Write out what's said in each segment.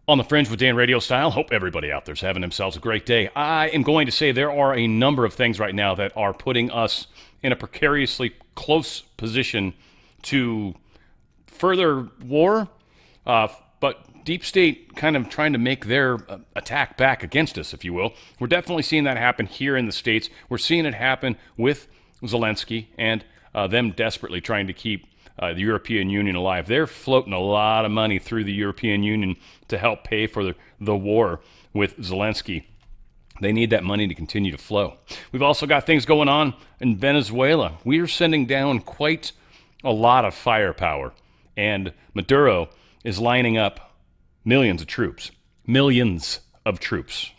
On the Fringe with Dan RadioStyle. Hope everybody out there's having themselves a great day. I am going to say there are a number of things right now that are putting us in a precariously close position to further war, but deep state kind of trying to make their attack back against us, if you will. We're definitely seeing that happen here in the States. We're seeing it happen with Zelensky and them desperately trying to keep the European Union alive. They're floating a lot of money through the European Union to help pay for the war with Zelensky. They need that money to continue to flow. We've also got things going on in Venezuela. We are sending down quite a lot of firepower, and Maduro is lining up millions of troops. Millions of troops.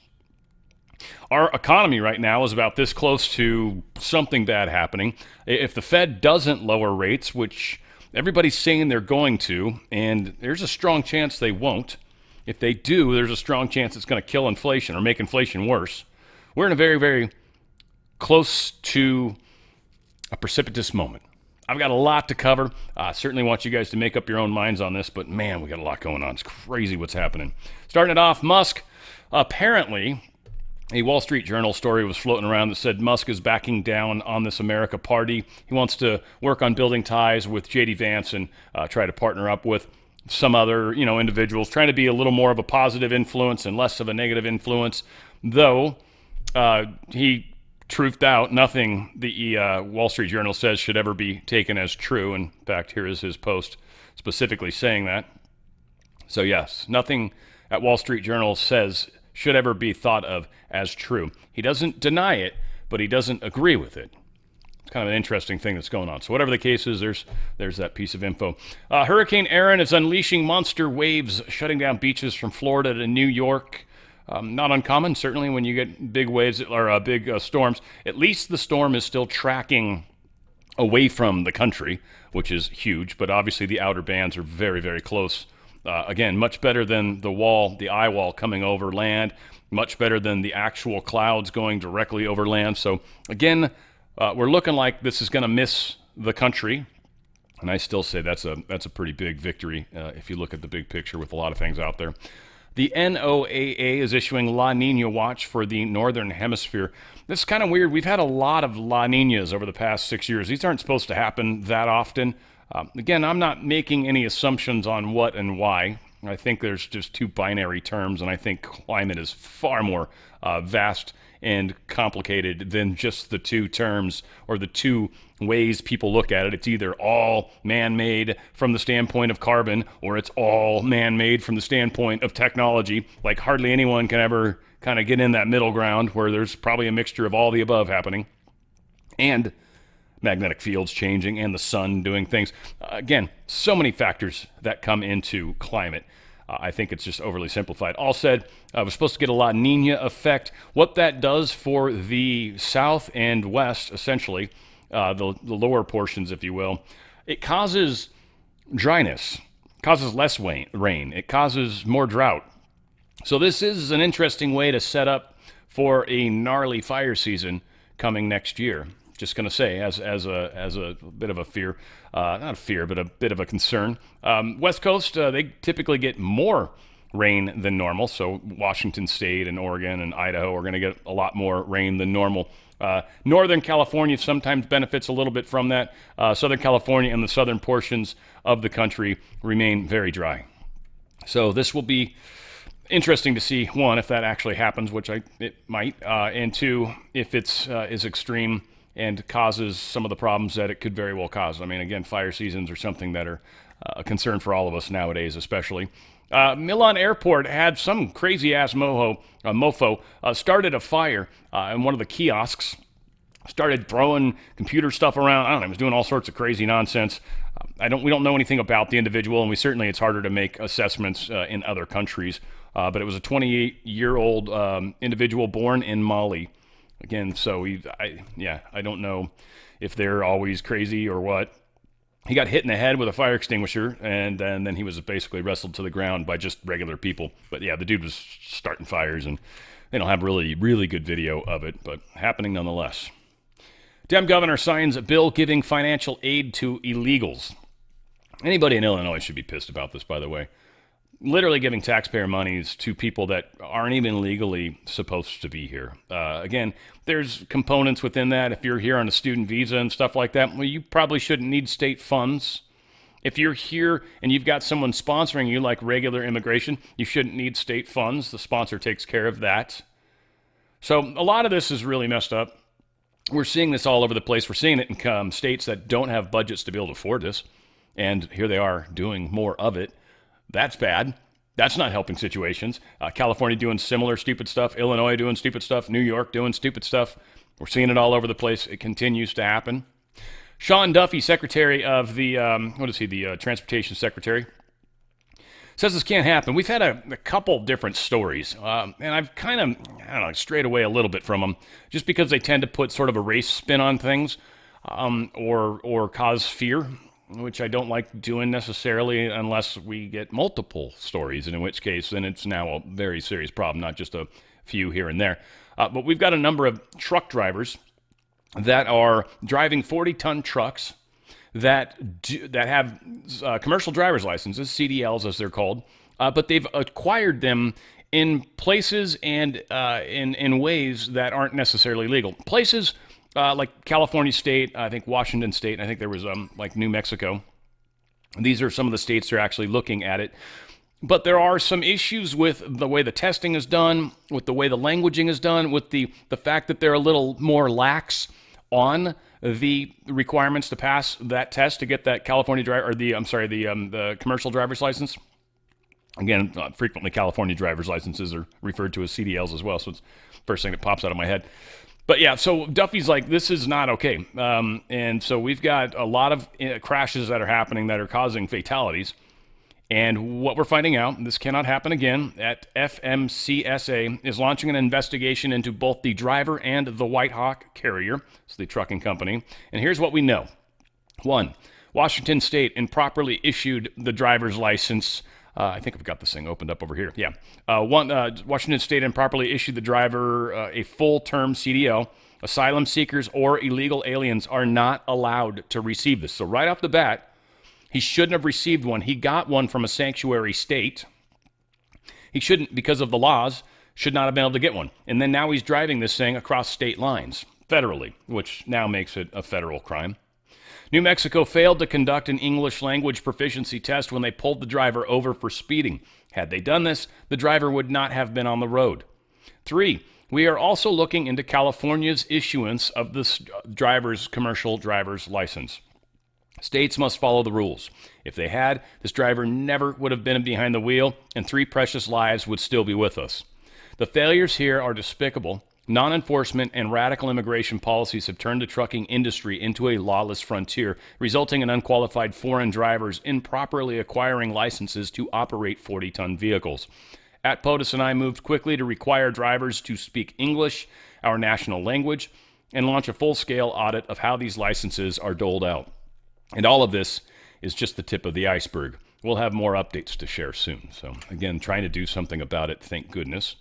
Our economy right now is about this close to something bad happening. If the Fed doesn't lower rates, which everybody's saying they're going to, and there's a strong chance they won't. If they do, there's a strong chance it's going to kill inflation or make inflation worse. We're in a very, very close to a precipitous moment. I've got a lot to cover. I certainly want you guys to make up your own minds on this, but man, we got a lot going on. It's crazy what's happening. Starting it off, Musk. Apparently, a Wall Street Journal story was floating around that said Musk is backing down on this America party. He wants to work on building ties with J.D. Vance and try to partner up with some other, individuals, trying to be a little more of a positive influence and less of a negative influence. Though he truthed out nothing the Wall Street Journal says should ever be taken as true. In fact, here is his post specifically saying that. So yes, nothing at Wall Street Journal says should ever be thought of as true. He doesn't deny it, but he doesn't agree with it. It's kind of an interesting thing that's going on. So whatever the case is, there's that piece of info. Hurricane Aaron is unleashing monster waves, shutting down beaches from Florida to New York. Not uncommon, certainly, when you get big waves or big storms. At least the storm is still tracking away from the country, which is huge. But obviously the outer bands are very, very close. Again, much better than the eye wall coming over land, much better than the actual clouds going directly over land. So again, we're looking like this is going to miss the country. And I still say that's a pretty big victory if you look at the big picture with a lot of things out there. The NOAA is issuing La Nina watch for the Northern Hemisphere. This is kind of weird. We've had a lot of La Ninas over the past 6 years. These aren't supposed to happen that often. Again, I'm not making any assumptions on what and why. I think there's just two binary terms, and I think climate is far more vast and complicated than just the two terms or the two ways people look at it. It's either all man-made from the standpoint of carbon, or it's all man-made from the standpoint of technology. Like hardly anyone can ever kind of get in that middle ground where there's probably a mixture of all the above happening. And magnetic fields changing and the sun doing things. Again, so many factors that come into climate. I think it's just overly simplified. All said, we're supposed to get a La Nina effect. What that does for the south and west, essentially, the lower portions, if you will, it causes dryness, causes less rain. It causes more drought. So this is an interesting way to set up for a gnarly fire season coming next year. Just going to say, as a bit of a fear, not a fear, but a bit of a concern. West Coast, they typically get more rain than normal. So Washington State and Oregon and Idaho are going to get a lot more rain than normal. Northern California sometimes benefits a little bit from that. Southern California and the southern portions of the country remain very dry. So this will be interesting to see, one, if that actually happens, which it might, and two, if it's is extreme and causes some of the problems that it could very well cause. I mean, again, fire seasons are something that are a concern for all of us nowadays, especially. Milan Airport had some crazy-ass mofo started a fire in one of the kiosks, started throwing computer stuff around. I don't know, he was doing all sorts of crazy nonsense. We don't know anything about the individual, and it's harder to make assessments in other countries. But it was a 28-year-old individual born in Mali. Again, so I don't know if they're always crazy or what. He got hit in the head with a fire extinguisher, and then he was basically wrestled to the ground by just regular people. But yeah, the dude was starting fires, and they don't have really, really good video of it, but happening nonetheless. Dem governor signs a bill giving financial aid to illegals. Anybody in Illinois should be pissed about this, by the way. literally giving taxpayer monies to people that aren't even legally supposed to be here. Again, there's components within that. If you're here on a student visa and stuff like that, well, you probably shouldn't need state funds. If you're here and you've got someone sponsoring you like regular immigration, you shouldn't need state funds. The sponsor takes care of that. So a lot of this is really messed up. We're seeing this all over the place. We're seeing it in states that don't have budgets to be able to afford this. And here they are doing more of it. That's bad. That's not helping situations. California doing similar stupid stuff. Illinois doing stupid stuff. New York doing stupid stuff. We're seeing it all over the place. It continues to happen. Sean Duffy, Secretary of the, the Transportation Secretary, says this can't happen. We've had a couple different stories, and I've kind of, strayed away a little bit from them, just because they tend to put sort of a race spin on things, or cause fear, which I don't like doing necessarily unless we get multiple stories, and in which case then it's now a very serious problem, not just a few here and there. But we've got a number of truck drivers that are driving 40-ton trucks that have commercial driver's licenses, CDLs as they're called, but they've acquired them in places and in ways that aren't necessarily legal. Places like California State, I think Washington State, and I think there was like New Mexico. These are some of the states that are actually looking at it. But there are some issues with the way the testing is done, with the way the languaging is done, with the fact that they're a little more lax on the requirements to pass that test to get that California driver, or the commercial driver's license. Again, frequently California driver's licenses are referred to as CDLs as well, so it's the first thing that pops out of my head. But yeah, so Duffy's like, this is not okay. And so we've got a lot of crashes that are happening that are causing fatalities. And what we're finding out, and this cannot happen again, at FMCSA is launching an investigation into both the driver and the White Hawk carrier, so the trucking company. And here's what we know. 1, Washington State improperly issued the driver's license. I think I've got this thing opened up over here. Yeah. Washington State improperly issued the driver a full-term CDL. Asylum seekers or illegal aliens are not allowed to receive this. So right off the bat, he shouldn't have received one. He got one from a sanctuary state. He shouldn't, because of the laws, should not have been able to get one. And then now he's driving this thing across state lines, federally, which now makes it a federal crime. New Mexico failed to conduct an English language proficiency test when they pulled the driver over for speeding. Had they done this, the driver would not have been on the road. 3, we are also looking into California's issuance of this commercial driver's license. States must follow the rules. If they had, this driver never would have been behind the wheel, and 3 precious lives would still be with us. The failures here are despicable. Non-enforcement and radical immigration policies have turned the trucking industry into a lawless frontier, resulting in unqualified foreign drivers improperly acquiring licenses to operate 40-ton vehicles. At POTUS and I moved quickly to require drivers to speak English, our national language, and launch a full-scale audit of how these licenses are doled out. And all of this is just the tip of the iceberg. We'll have more updates to share soon. So again, trying to do something about it, thank goodness.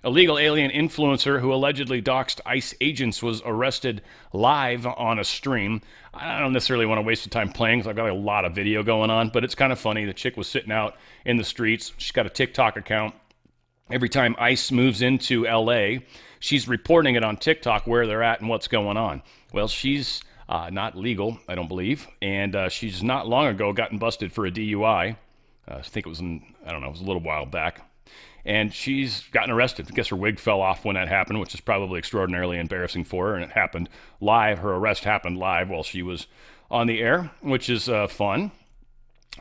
A legal alien influencer who allegedly doxed ICE agents was arrested live on a stream. I don't necessarily want to waste the time playing because I've got a lot of video going on, but it's kind of funny. The chick was sitting out in the streets. She's got a TikTok account. Every time ICE moves into LA, she's reporting it on TikTok where they're at and what's going on. Well, she's not legal, I don't believe, and she's not long ago gotten busted for a DUI. I think it was it was a little while back. And she's gotten arrested. I guess her wig fell off when that happened, which is probably extraordinarily embarrassing for her, and it happened live. Her arrest happened live while she was on the air, which is fun.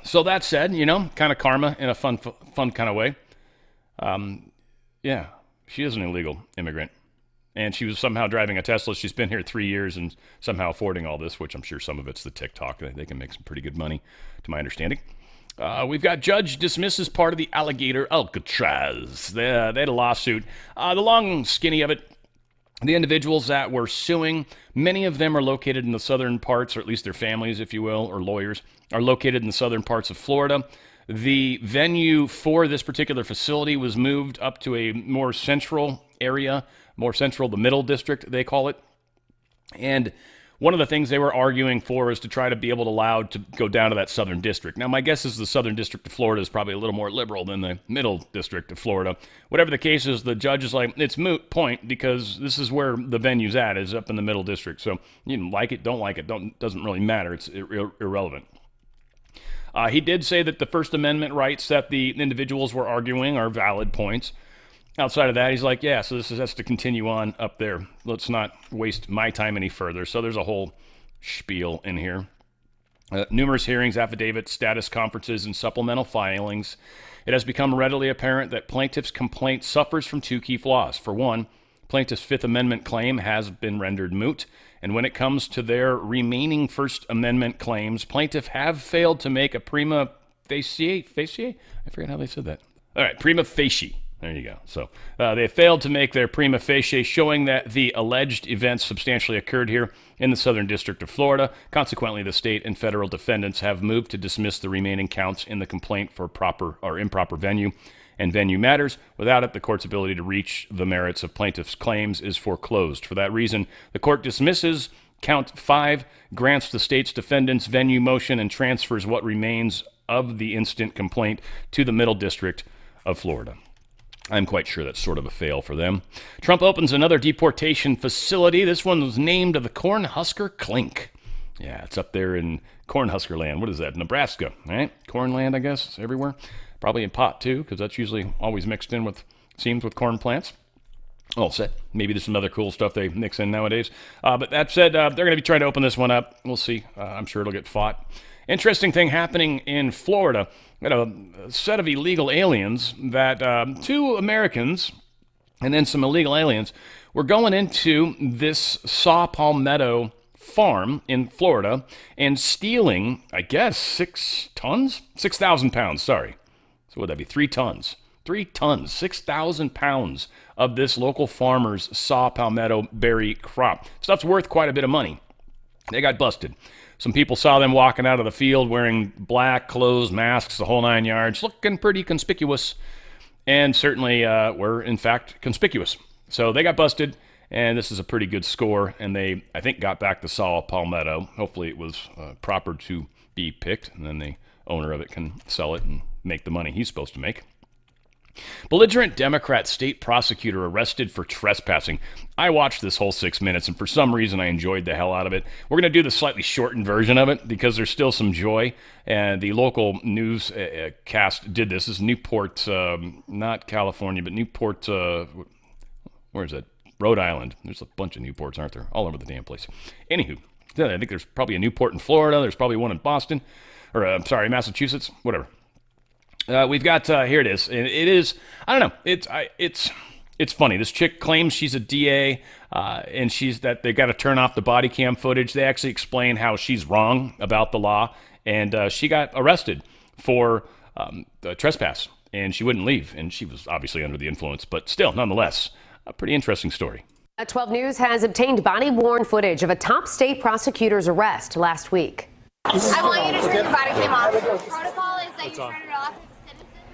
So that said, kind of karma in a fun kind of way. Yeah, she is an illegal immigrant. And she was somehow driving a Tesla. She's been here 3 years and somehow affording all this, which I'm sure some of it's the TikTok. They can make some pretty good money, to my understanding. We've got judge dismisses part of the alligator Alcatraz. They had a lawsuit. The long skinny of it, the individuals that were suing, many of them are located in the southern parts, or at least their families, if you will, or lawyers, are located in the southern parts of Florida. The venue for this particular facility was moved up to a more central area, the middle district, they call it. And one of the things they were arguing for is to try to be able to allow to go down to that southern district. Now, my guess is the southern district of Florida is probably a little more liberal than the middle district of Florida. Whatever the case is, the judge is like, it's moot point because this is where the venue's at, is up in the middle district. So you like it, don't like it, doesn't really matter. It's irrelevant. He did say that the First Amendment rights that the individuals were arguing are valid points. Outside of that, he's like, yeah, so this has to continue on up there. Let's not waste my time any further. So there's a whole spiel in here. Numerous hearings, affidavits, status conferences, and supplemental filings. It has become readily apparent that plaintiff's complaint suffers from two key flaws. For one, plaintiff's Fifth Amendment claim has been rendered moot. And when it comes to their remaining First Amendment claims, plaintiff have failed to make a prima facie? I forget how they said that. All right, prima facie. There you go. So they failed to make their prima facie, showing that the alleged events substantially occurred here in the Southern District of Florida. Consequently, the state and federal defendants have moved to dismiss the remaining counts in the complaint for proper or improper venue and venue matters. Without it, the court's ability to reach the merits of plaintiff's claims is foreclosed. For that reason, the court dismisses count 5, grants the state's defendants venue motion, and transfers what remains of the instant complaint to the Middle District of Florida. I'm quite sure that's sort of a fail for them. Trump opens another deportation facility. This one was named the Cornhusker Clink. Yeah, it's up there in Cornhusker land. What is that? Nebraska, right? Corn land, I guess. It's everywhere. Probably in pot, too, because that's usually always mixed in with, seems with corn plants. All set. Maybe there's some other cool stuff they mix in nowadays. But that said, they're going to be trying to open this one up. We'll see. I'm sure it'll get fought. Interesting thing happening in Florida. Got a set of illegal aliens that 2 Americans and then some illegal aliens were going into this saw palmetto farm in Florida and stealing, I guess, 6,000 pounds, sorry. So what would that be? 3 tons. 3 tons, 6,000 pounds of this local farmer's saw palmetto berry crop. Stuff's worth quite a bit of money. They got busted. Some people saw them walking out of the field wearing black clothes, masks, the whole 9 yards, looking pretty conspicuous, and certainly were, in fact, conspicuous. So they got busted, and this is a pretty good score, and they, I think, got back the saw palmetto. Hopefully it was proper to be picked, and then the owner of it can sell it and make the money he's supposed to make. Belligerent Democrat state prosecutor arrested for trespassing. I watched this whole 6 minutes, and for some reason I enjoyed the hell out of it. We're going to do the slightly shortened version of it because there's still some joy. And the local news cast did this. This is Newport, not California, but Newport, where is it? Rhode Island. There's a bunch of Newports, aren't there? All over the damn place. Anywho, I think there's probably a Newport in Florida. There's probably one in Boston. Or, Massachusetts. Whatever. We've got, here it is. It is, I don't know, it's funny. This chick claims she's a DA, and they've got to turn off the body cam footage. They actually explain how she's wrong about the law, and she got arrested for trespass, and she wouldn't leave, and she was obviously under the influence, but still, nonetheless, a pretty interesting story. 12 News has obtained body-worn footage of a top state prosecutor's arrest last week. I want you to turn your body cam off. Protocol is that you turn it off.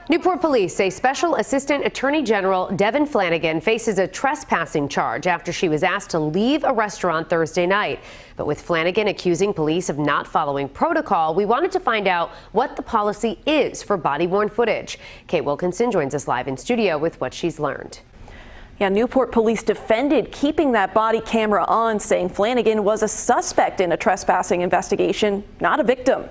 Newport police say Special Assistant Attorney General Devin Flanagan faces a trespassing charge after she was asked to leave a restaurant Thursday night. But with Flanagan accusing police of not following protocol, we wanted to find out what the policy is for body-worn footage. Kate Wilkinson joins us live in studio with what she's learned. Yeah, Newport police defended keeping that body camera on, saying Flanagan was a suspect in a trespassing investigation, not a victim.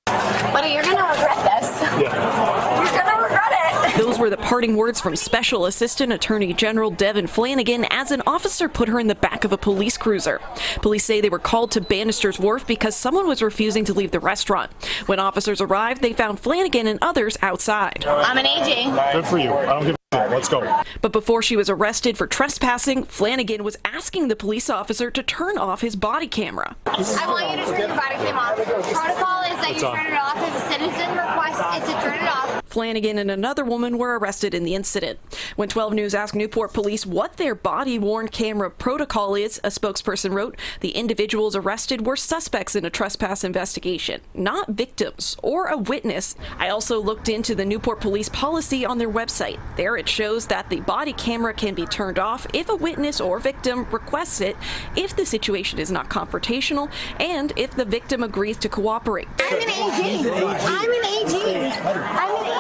Buddy, you're going to regret this. Yeah. You're going to regret it. Those were the parting words from Special Assistant Attorney General Devin Flanagan as an officer put her in the back of a police cruiser. Police say they were called to Bannister's Wharf because someone was refusing to leave the restaurant. When officers arrived, they found Flanagan and others outside. I'm an AG. Good for you. I don't give a shit. Let's go. But before she was arrested for trespassing, Flanagan was asking the police officer to turn off his body camera. I want you to turn your body cam off. Protocol is that you turn it off. If a citizen requests it to turn it off. Flanagan and another woman were arrested in the incident. When 12 News asked Newport police what their body-worn camera protocol is, a spokesperson wrote, the individuals arrested were suspects in a trespass investigation, not victims or a witness. I also looked into the Newport police policy on their website. There it shows that the body camera can be turned off if a witness or victim requests it, if the situation is not confrontational, and if the victim agrees to cooperate. I'm an AG. I'm an AG. I'm an AG.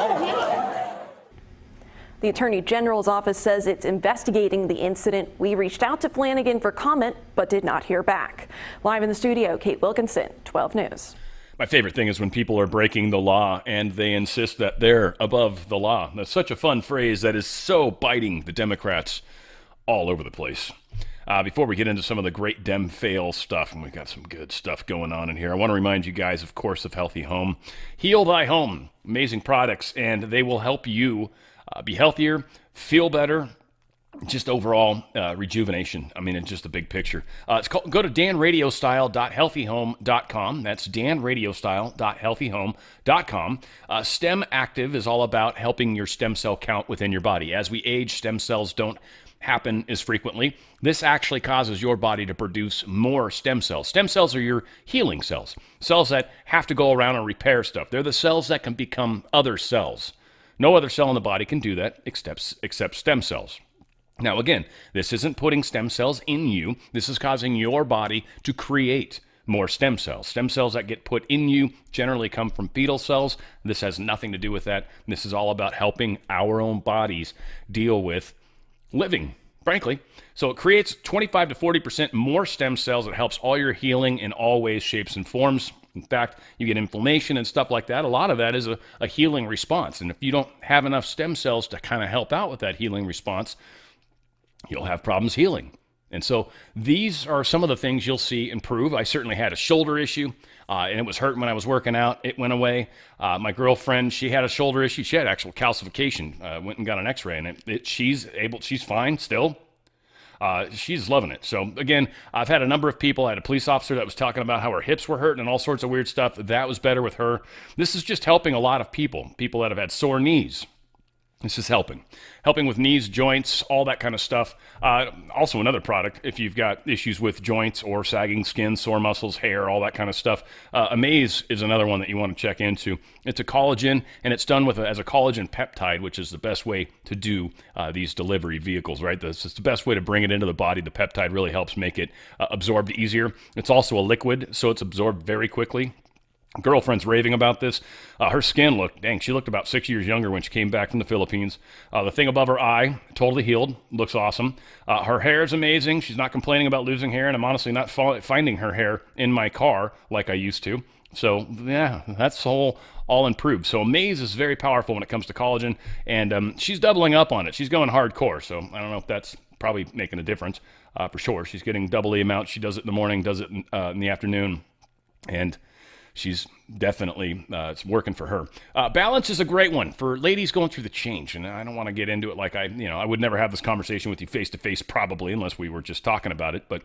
The Attorney General's office says it's investigating the incident. We reached out to Flanagan for comment, but did not hear back. Live in the studio, Kate Wilkinson, 12 News. My favorite thing is when people are breaking the law and they insist that they're above the law. That's such a fun phrase that is so biting the Democrats all over the place. Before we get into some of the great Dem fail stuff, and we've got some good stuff going on in here, I want to remind you guys, of course, of Healthy Home. Heal Thy Home. Amazing products, and they will help you be healthier, feel better, just overall rejuvenation. I mean, it's just a big picture. Go to danradiostyle.healthyhome.com. That's danradiostyle.healthyhome.com. STEM Active is all about helping your stem cell count within your body. As we age, stem cells don't happen as frequently. This actually causes your body to produce more stem cells. Stem cells are your healing cells, cells that have to go around and repair stuff. They're the cells that can become other cells. No other cell in the body can do that except stem cells. Now, again, this isn't putting stem cells in you. This is causing your body to create more stem cells. Stem cells that get put in you generally come from fetal cells. This has nothing to do with that. This is all about helping our own bodies deal with living, frankly. So it creates 25 to 40% more stem cells. It helps all your healing in all ways, shapes, and forms. In fact, you get inflammation and stuff like that. A lot of that is a healing response. And if you don't have enough stem cells to kind of help out with that healing response, you'll have problems healing. And so these are some of the things you'll see improve. I certainly had a shoulder issue, and it was hurting when I was working out. It went away. My girlfriend, she had a shoulder issue. She had actual calcification. Went and got an x-ray, and she's fine still. She's loving it. So again, I've had a number of people. I had a police officer that was talking about how her hips were hurting and all sorts of weird stuff. That was better with her. This is just helping a lot of people that have had sore knees. This is helping with knees, joints, all that kind of stuff. Also another product, if you've got issues with joints or sagging skin, sore muscles, hair, all that kind of stuff. Amaze is another one that you want to check into. It's a collagen, and it's done as a collagen peptide, which is the best way to do these delivery vehicles, right? This is the best way to bring it into the body. The peptide really helps make it absorbed easier. It's also a liquid, so it's absorbed very quickly. Girlfriend's raving about this. Her skin she looked about 6 years younger when she came back from the Philippines. The thing above her eye, totally healed, looks awesome. Her hair is amazing. She's not complaining about losing hair, and I'm honestly not finding her hair in my car like I used to. So yeah, that's all improved. So Amaze is very powerful when it comes to collagen, and she's doubling up on it. She's going hardcore, so I don't know if that's probably making a difference for sure. She's getting double the amount. She does it in the morning, does it in the afternoon, and she's definitely, it's working for her. Balance is a great one for ladies going through the change. And I don't want to get into it like I would never have this conversation with you face to face probably unless we were just talking about it. But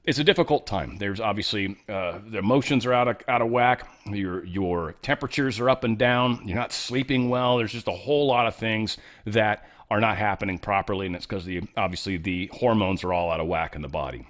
it's a difficult time. There's obviously, the emotions are out of whack. Your temperatures are up and down. You're not sleeping well. There's just a whole lot of things that are not happening properly. And it's because obviously the hormones are all out of whack in the body.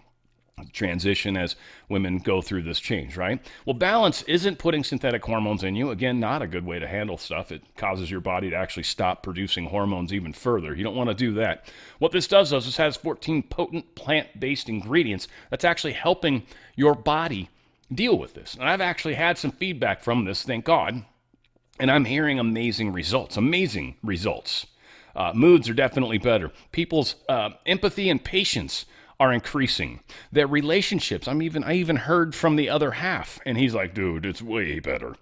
Transition as women go through this change, right? Well, balance isn't putting synthetic hormones in you. Again, not a good way to handle stuff. It causes your body to actually stop producing hormones even further. You don't want to do that. What this does is this has 14 potent plant-based ingredients that's actually helping your body deal with this. And I've actually had some feedback from this, thank God, and I'm hearing amazing results. Moods are definitely better. People's empathy and patience are increasing. Their relationships, I even heard from the other half, and he's like, dude, it's way better.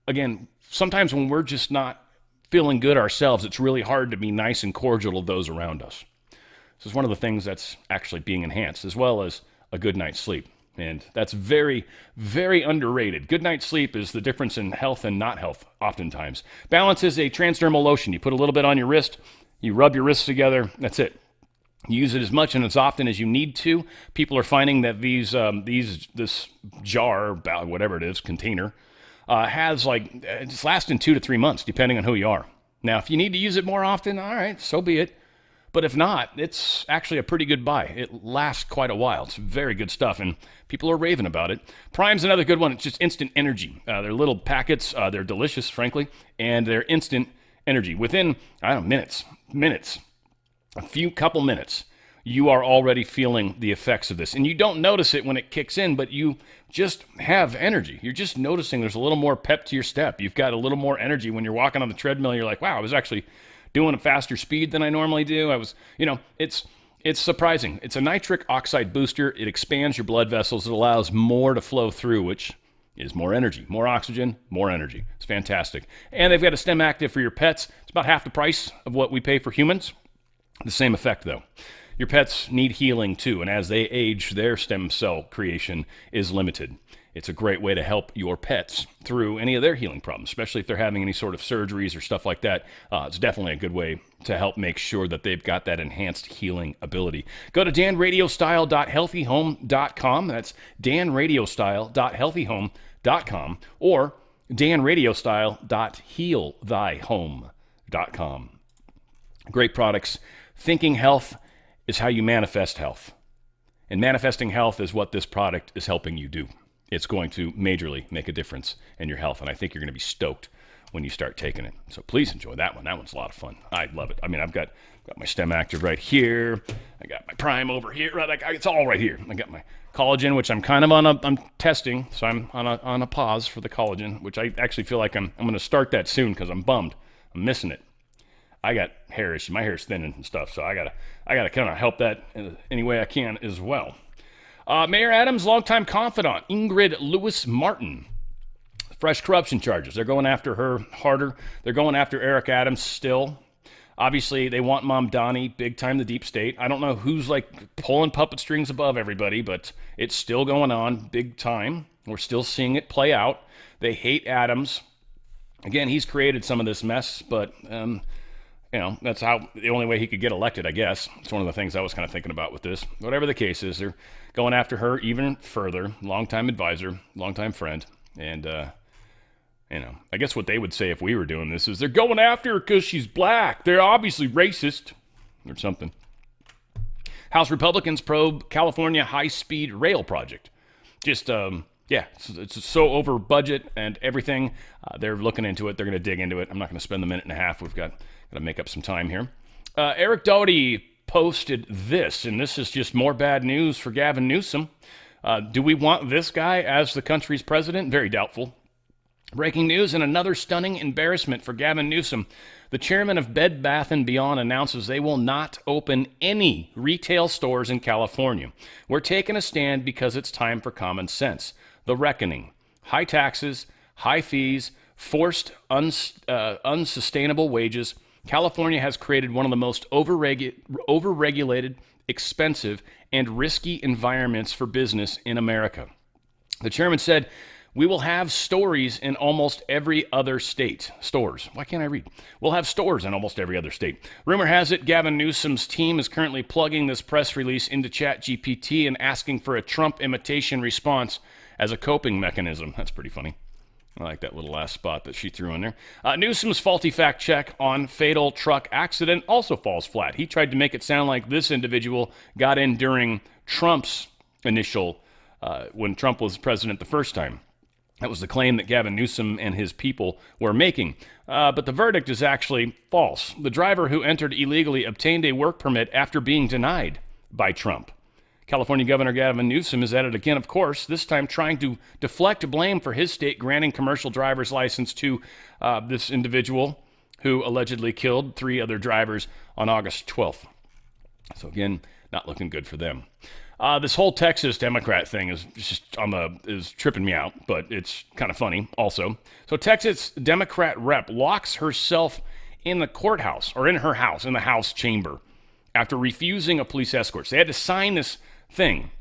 Again, sometimes when we're just not feeling good ourselves, it's really hard to be nice and cordial to those around us. This is one of the things that's actually being enhanced, as well as a good night's sleep. And that's very, very underrated. Good night's sleep is the difference in health and not health, oftentimes. Balance is a transdermal lotion. You put a little bit on your wrist, you rub your wrists together, that's it. You use it as much and as often as you need to. People are finding that this jar, whatever it is, container, has it's lasting 2 to 3 months, depending on who you are. Now, if you need to use it more often, all right, so be it. But if not, it's actually a pretty good buy. It lasts quite a while. It's very good stuff, and people are raving about it. Prime's another good one. It's just instant energy. They're little packets. They're delicious, frankly, and they're instant energy. Within, minutes, a couple minutes, you are already feeling the effects of this. And you don't notice it when it kicks in, but you just have energy. You're just noticing there's a little more pep to your step. You've got a little more energy when you're walking on the treadmill. You're like, wow, I was actually doing a faster speed than I normally do. It's surprising. It's a nitric oxide booster. It expands your blood vessels. It allows more to flow through, which is more energy, more oxygen, more energy. It's fantastic. And they've got a stem active for your pets. It's about half the price of what we pay for humans. The same effect, though. Your pets need healing, too, and as they age, their stem cell creation is limited. It's a great way to help your pets through any of their healing problems, especially if they're having any sort of surgeries or stuff like that. It's definitely a good way to help make sure that they've got that enhanced healing ability. Go to danradiostyle.healthyhome.com. That's danradiostyle.healthyhome.com or danradiostyle.healthyhome.com. Great products. Thinking health is how you manifest health. And manifesting health is what this product is helping you do. It's going to majorly make a difference in your health, and I think you're going to be stoked when you start taking it. So please enjoy that one. That one's a lot of fun. I love it. I mean, I've got my stem active right here. I got my prime over here. It's all right here. I got my collagen, which I'm kind of I'm testing, so I'm on a pause for the collagen, which I actually feel like I'm going to start that soon because I'm bummed. I'm missing it. I got hair issues. My hair's thinning and stuff, so I gotta kind of help that any way I can as well. Mayor Adams' longtime confidant, Ingrid Lewis Martin. Fresh corruption charges. They're going after her harder. They're going after Eric Adams still. Obviously, they want Mom Donnie, big time the deep state. I don't know who's pulling puppet strings above everybody, but it's still going on big time. We're still seeing it play out. They hate Adams. Again, he's created some of this mess, but that's the only way he could get elected, I guess. It's one of the things I was kind of thinking about with this. Whatever the case is, they're going after her even further. Longtime advisor, longtime friend. And, I guess what they would say if we were doing this is they're going after her because she's black. They're obviously racist or something. House Republicans probe California high-speed rail project. Just, it's so over budget and everything. They're looking into it. They're going to dig into it. I'm not going to spend the minute and a half. We've got to make up some time here. Eric Doherty posted this, and this is just more bad news for Gavin Newsom. Do we want this guy as the country's president? Very doubtful. Breaking news and another stunning embarrassment for Gavin Newsom. The chairman of Bed Bath & Beyond announces they will not open any retail stores in California. We're taking a stand because it's time for common sense. The reckoning. High taxes, high fees, forced unsustainable wages. California has created one of the most overregulated, expensive, and risky environments for business in America. The chairman said, we will have stores in almost every other state. Stores. Why can't I read? We'll have stores in almost every other state. Rumor has it Gavin Newsom's team is currently plugging this press release into ChatGPT and asking for a Trump imitation response as a coping mechanism. That's pretty funny. I like that little last spot that she threw in there. Newsom's faulty fact check on fatal truck accident also falls flat. He tried to make it sound like this individual got in during Trump's initial, when Trump was president the first time. That was the claim that Gavin Newsom and his people were making. But the verdict is actually false. The driver who entered illegally obtained a work permit after being denied by Trump. California Governor Gavin Newsom is at it again, of course, this time trying to deflect blame for his state granting commercial driver's license to this individual who allegedly killed 3 other drivers on August 12th. So again, not looking good for them. This whole Texas Democrat thing is is tripping me out, but it's kind of funny also. So Texas Democrat rep locks herself in the courthouse, or in her house, in the House chamber, after refusing a police escort. So they had to sign this thing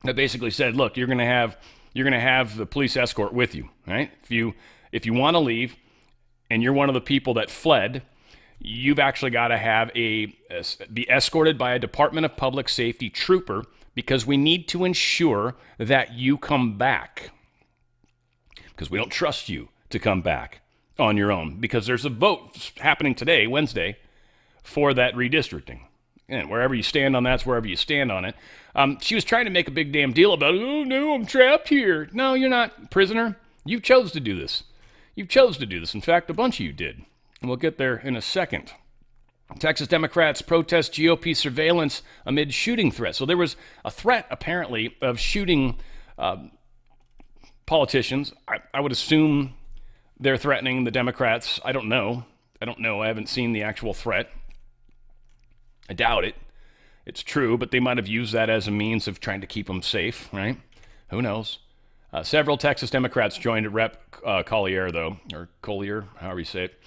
that basically said, look, you're going to have the police escort with you, right? If you want to leave and you're one of the people that fled, you've actually got to be escorted by a Department of Public Safety trooper because we need to ensure that you come back. because we don't trust you to come back on your own, because there's a vote happening today, Wednesday, for that redistricting. And wherever you stand on that's wherever you stand on it. She was trying to make a big damn deal about, oh, no, I'm trapped here. No, you're not, prisoner. You chose to do this. You chose to do this. In fact, a bunch of you did. And we'll get there in a second. Texas Democrats protest GOP surveillance amid shooting threats. So there was a threat, apparently, of shooting politicians. I would assume they're threatening the Democrats. I don't know. I haven't seen the actual threat. I doubt it. It's true, but they might have used that as a means of trying to keep them safe, right? Who knows? Several Texas Democrats joined Rep. Collier, though, or Collier, however you say it.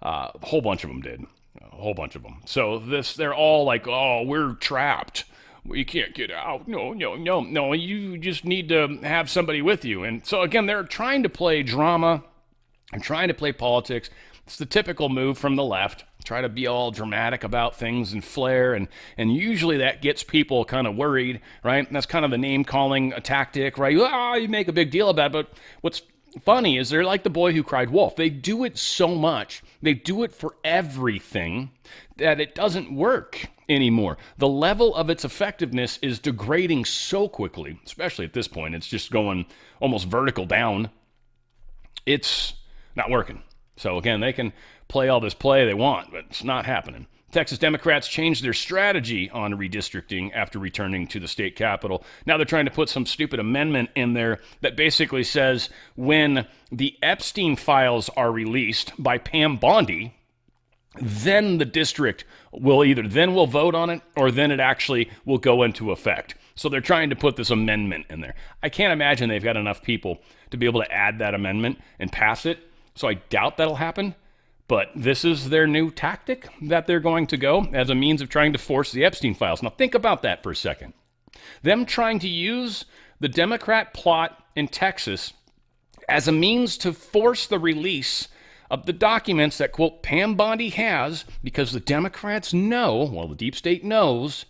A whole bunch of them did. A whole bunch of them. So they're all like, oh, we're trapped. We can't get out. No. You just need to have somebody with you. And so, again, they're trying to play drama and trying to play politics. It's the typical move from the left. Try to be all dramatic about things and flair, and usually that gets people kind of worried, right? And that's kind of the name-calling tactic, right? You make a big deal about it, but what's funny is they're like the boy who cried wolf. They do it so much, they do it for everything, that it doesn't work anymore. The level of its effectiveness is degrading so quickly, especially at this point. It's just going almost vertical down. It's not working. So again, they can play all this play they want, but it's not happening. Texas Democrats changed their strategy on redistricting after returning to the state capitol. Now they're trying to put some stupid amendment in there that basically says when the Epstein files are released by Pam Bondi, then the district will either then we'll vote on it or then it actually will go into effect. So they're trying to put this amendment in there. I can't imagine they've got enough people to be able to add that amendment and pass it. So I doubt that'll happen. But this is their new tactic that they're going to go as a means of trying to force the Epstein files. Now think about that for a second. Them trying to use the Democrat plot in Texas as a means to force the release of the documents that, quote, Pam Bondi has, because the Democrats know, well, the deep state knows,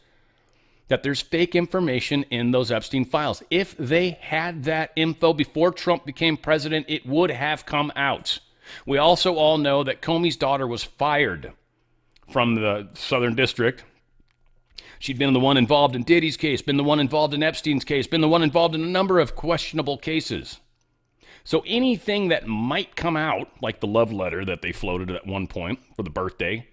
that there's fake information in those Epstein files. If they had that info before Trump became president, it would have come out. We also all know that Comey's daughter was fired from the Southern District. She'd been the one involved in Diddy's case, been the one involved in Epstein's case, been the one involved in a number of questionable cases. So anything that might come out, like the love letter that they floated at one point for the birthday,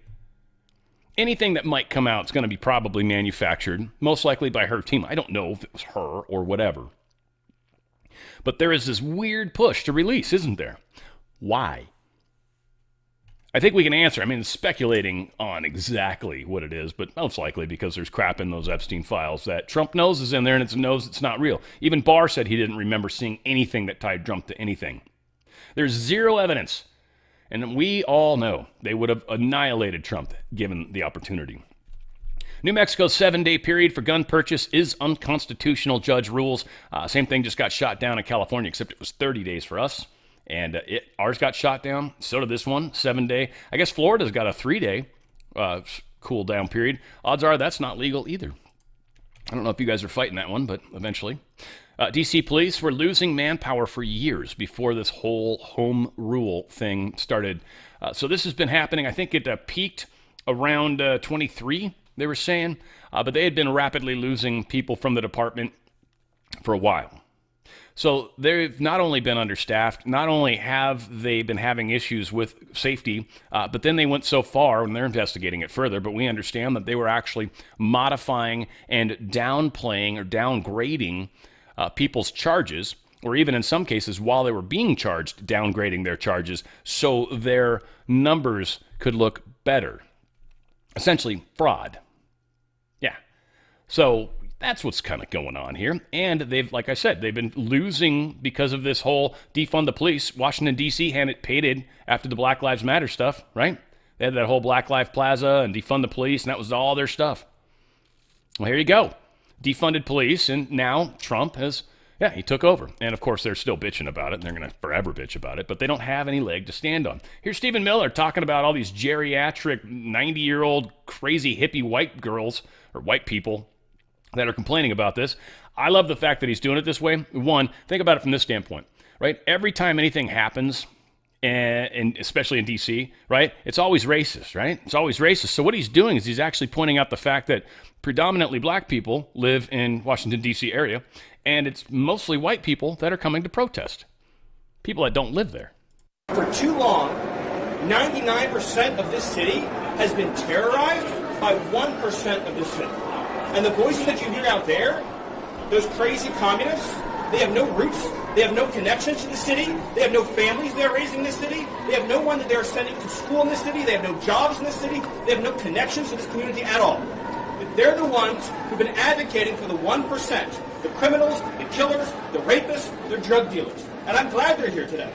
anything that might come out is going to be probably manufactured, most likely by her team. I don't know if it was her or whatever. But there is this weird push to release, isn't there? Why? I think we can answer. I mean, it's speculating on exactly what it is, but most likely because there's crap in those Epstein files that Trump knows is in there and it knows it's not real. Even Barr said he didn't remember seeing anything that tied Trump to anything. There's zero evidence. And we all know they would have annihilated Trump given the opportunity. New Mexico's 7-day period for gun purchase is unconstitutional, judge rules. Same thing just got shot down in California, except it was 30 days for us. And ours got shot down. So did this one, 7-day. I guess Florida's got a 3-day cool down period. Odds are that's not legal either. I don't know if you guys are fighting that one, but eventually. D.C. police were losing manpower for years before this whole home rule thing started. So this has been happening. I think it peaked around 23, they were saying. But they had been rapidly losing people from the department for a while. So they've not only been understaffed, not only have they been having issues with safety, but then they went so far, and they're investigating it further, but we understand that they were actually modifying and downplaying or downgrading people's charges, or even in some cases, while they were being charged, downgrading their charges so their numbers could look better. Essentially, fraud. Yeah. So that's what's kind of going on here. And they've, like I said, they've been losing because of this whole defund the police. Washington, D.C. had it painted after the Black Lives Matter stuff, right? They had that whole Black Lives Plaza and defund the police, and that was all their stuff. Well, here you go. Defunded police, and now Trump has, he took over. And, of course, they're still bitching about it, and they're going to forever bitch about it, but they don't have any leg to stand on. Here's Stephen Miller talking about all these geriatric, 90-year-old, crazy hippie white girls, or white people, that are complaining about this. I love the fact that he's doing it this way. One, think about it from this standpoint. right? Every time anything happens, and especially in D.C., right, it's always racist, right? It's always racist. So what he's doing is he's actually pointing out the fact that predominantly black people live in Washington, D.C. area, and it's mostly white people that are coming to protest. People that don't live there. For too long, 99% of this city has been terrorized by 1% of this city. And the voices that you hear out there, those crazy communists, they have no roots, they have no connections to the city, they have no families they're raising in this city, they have no one that they're sending to school in this city, they have no jobs in this city, they have no connections to this community at all. They're the ones who've been advocating for the 1%, the criminals, the killers, the rapists, the drug dealers. And I'm glad they're here today.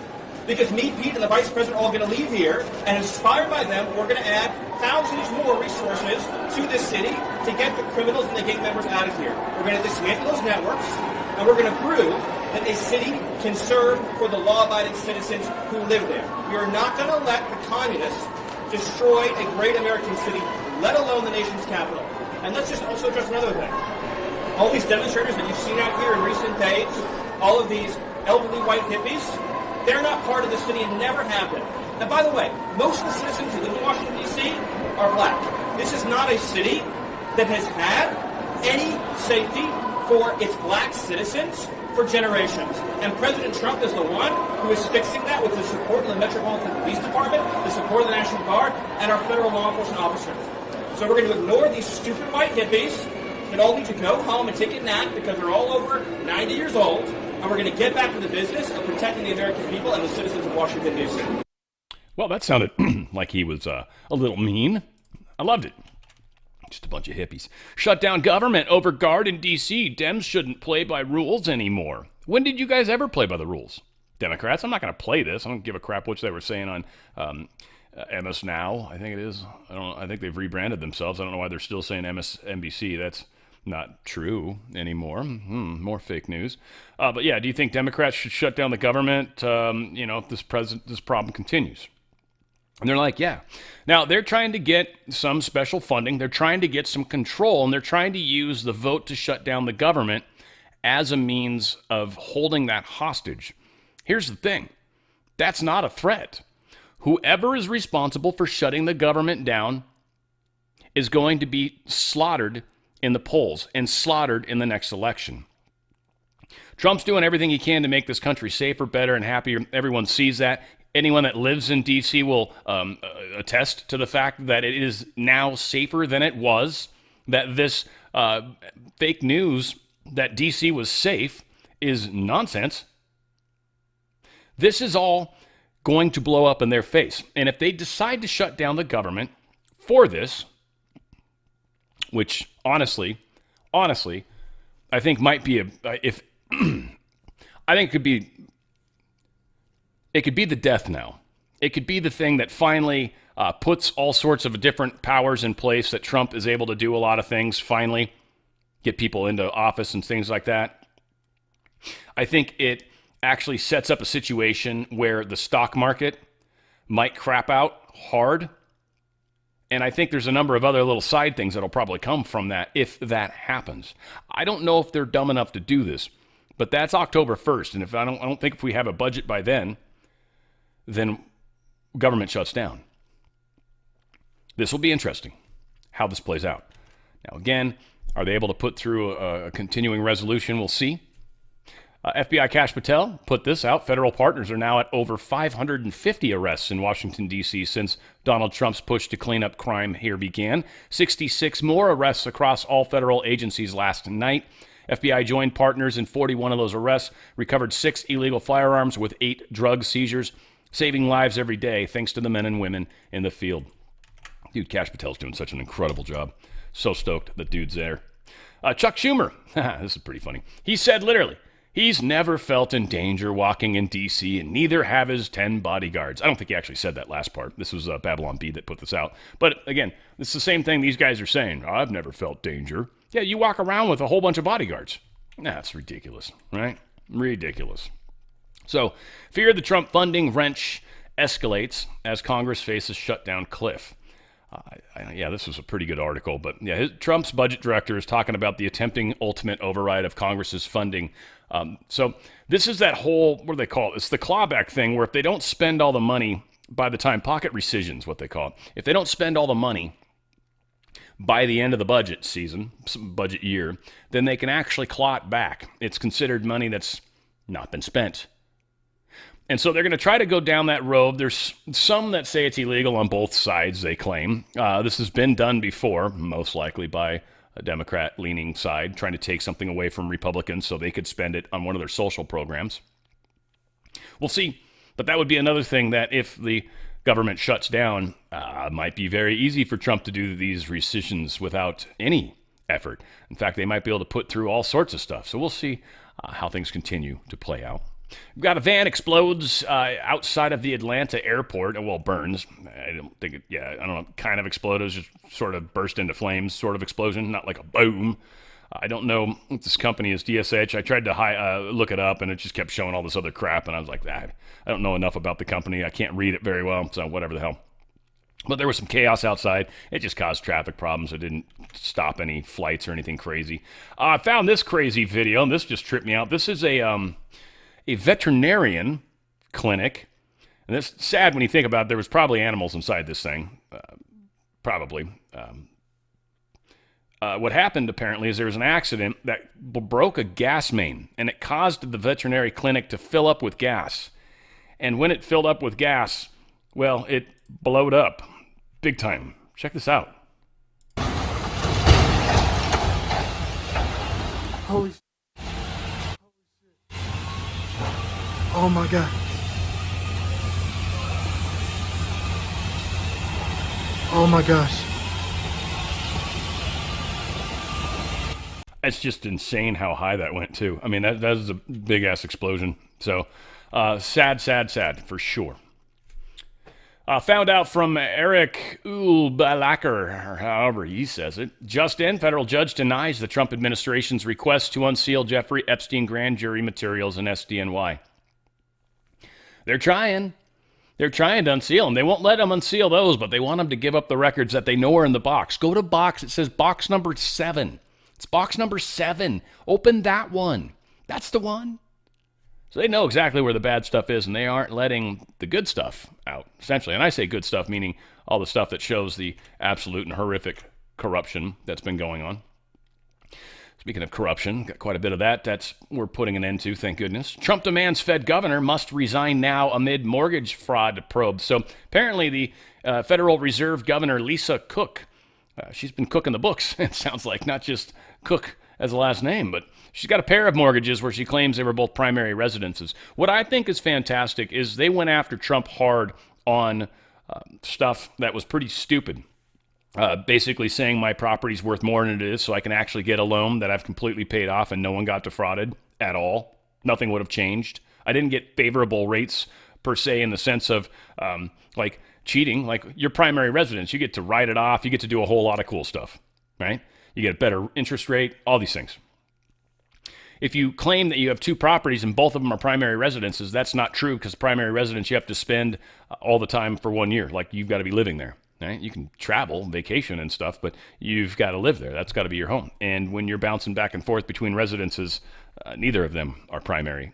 Because me, Pete, and the Vice President are all going to leave here, and inspired by them, we're going to add thousands more resources to this city to get the criminals and the gang members out of here. We're going to dismantle those networks, and we're going to prove that a city can serve for the law-abiding citizens who live there. We are not going to let the communists destroy a great American city, let alone the nation's capital. And let's just also address another thing. All these demonstrators that you've seen out here in recent days, all of these elderly white hippies, they're not part of the city and never have been. And by the way, most of the citizens who live in Washington, D.C. are black. This is not a city that has had any safety for its black citizens for generations. And President Trump is the one who is fixing that with the support of the Metropolitan Police Department, the support of the National Guard, and our federal law enforcement officers. So we're going to ignore these stupid white hippies that all need to go home and take a nap because they're all over 90 years old. And we're going to get back to the business of protecting the American people and the citizens of Washington, D.C. Well, that sounded like he was a little mean. I loved it. Just a bunch of hippies. Shut down government over guard in D.C. Dems shouldn't play by rules anymore. When did you guys ever play by the rules? Democrats, I'm not going to play this. I don't give a crap which they were saying on MS Now, I think it is. I think they've rebranded themselves. I don't know why they're still saying MSNBC. That's not true anymore. More fake news. But yeah, do you think Democrats should shut down the government, if this problem continues? And they're like, yeah. Now, they're trying to get some special funding. They're trying to get some control, and they're trying to use the vote to shut down the government as a means of holding that hostage. Here's the thing. That's not a threat. Whoever is responsible for shutting the government down is going to be slaughtered in the polls and slaughtered in the next election. Trump's doing everything he can to make this country safer, better, and happier. Everyone sees that. Anyone that lives in D.C. will attest to the fact that it is now safer than it was, that this fake news that D.C. was safe is nonsense. This is all going to blow up in their face. And if they decide to shut down the government for this, which honestly, I think might be I think it could be the death knell. It could be the thing that finally puts all sorts of different powers in place, that Trump is able to do a lot of things, finally get people into office and things like that. I think it actually sets up a situation where the stock market might crap out hard. And I think there's a number of other little side things that'll probably come from that if that happens. I don't know if they're dumb enough to do this, but that's October 1st. And I don't think if we have a budget by then government shuts down. This will be interesting, how this plays out. Now, again, are they able to put through a continuing resolution? We'll see. FBI Kash Patel put this out. Federal partners are now at over 550 arrests in Washington, D.C. since Donald Trump's push to clean up crime here began. 66 more arrests across all federal agencies last night. FBI joined partners in 41 of those arrests, recovered 6 illegal firearms with 8 drug seizures, saving lives every day thanks to the men and women in the field. Dude, Kash Patel's doing such an incredible job. So stoked that dude's there. Chuck Schumer, this is pretty funny. He said literally, he's never felt in danger walking in D.C., and neither have his 10 bodyguards. I don't think he actually said that last part. This was Babylon Bee that put this out. But again, it's the same thing these guys are saying. I've never felt danger. Yeah, you walk around with a whole bunch of bodyguards. That's ridiculous, right? Ridiculous. So, fear of the Trump funding wrench escalates as Congress faces shutdown cliff. Yeah, this was a pretty good article, but yeah, Trump's budget director is talking about the attempting ultimate override of Congress's funding. So this is that whole, what do they call it? It's the clawback thing where if they don't spend all the money by the time, pocket rescissions, what they call it. If they don't spend all the money by the end of the budget season, budget year, then they can actually claw it back. It's considered money that's not been spent. And so they're going to try to go down that road. There's some that say it's illegal on both sides, they claim. This has been done before, most likely by a Democrat-leaning side, trying to take something away from Republicans so they could spend it on one of their social programs. We'll see. But that would be another thing that if the government shuts down, might be very easy for Trump to do these rescissions without any effort. In fact, they might be able to put through all sorts of stuff. So we'll see how things continue to play out. We've got a van explodes outside of the Atlanta airport. Well, burns. I don't think it, I don't know, kind of exploded. Just sort of burst into flames, sort of explosion, not like a boom. I don't know if this company is DSH. I tried to look it up, and it just kept showing all this other crap, and I was like, I don't know enough about the company. I can't read it very well, so whatever the hell. But there was some chaos outside. It just caused traffic problems. It didn't stop any flights or anything crazy. I found this crazy video, and this just tripped me out. This is a veterinarian clinic, and it's sad when you think about it. There was probably animals inside this thing, probably. What happened, apparently, is there was an accident that broke a gas main, and it caused the veterinary clinic to fill up with gas. And when it filled up with gas, well, it blowed up big time. Check this out. Holy shit. Oh my God. Oh my gosh. It's just insane how high that went, too. I mean, that was a big-ass explosion. So, sad, for sure. Found out from Eric Ulbalacker, or however he says it. Just in, federal judge denies the Trump administration's request to unseal Jeffrey Epstein grand jury materials in SDNY. They're trying. They're trying to unseal them. They won't let them unseal those, but they want them to give up the records that they know are in the box. Go to box. It says box number 7. It's box number 7. Open that one. That's the one. So they know exactly where the bad stuff is, and they aren't letting the good stuff out, essentially. And I say good stuff, meaning all the stuff that shows the absolute and horrific corruption that's been going on. Speaking of corruption, got quite a bit of that. We're putting an end to, thank goodness. Trump demands Fed governor must resign now amid mortgage fraud probe. So apparently the Federal Reserve Governor Lisa Cook, she's been cooking the books, it sounds like, not just Cook as a last name, but she's got a pair of mortgages where she claims they were both primary residences. What I think is fantastic is they went after Trump hard on stuff that was pretty stupid. Basically saying my property's worth more than it is, so I can actually get a loan that I've completely paid off and no one got defrauded at all. Nothing would have changed. I didn't get favorable rates per se in the sense of like cheating. Like your primary residence, you get to write it off. You get to do a whole lot of cool stuff, right? You get a better interest rate, all these things. If you claim that you have two properties and both of them are primary residences, that's not true because primary residence you have to spend all the time for 1 year. Like you've got to be living there. Right? You can travel, vacation and stuff, but you've got to live there. That's got to be your home. And when you're bouncing back and forth between residences, neither of them are primary,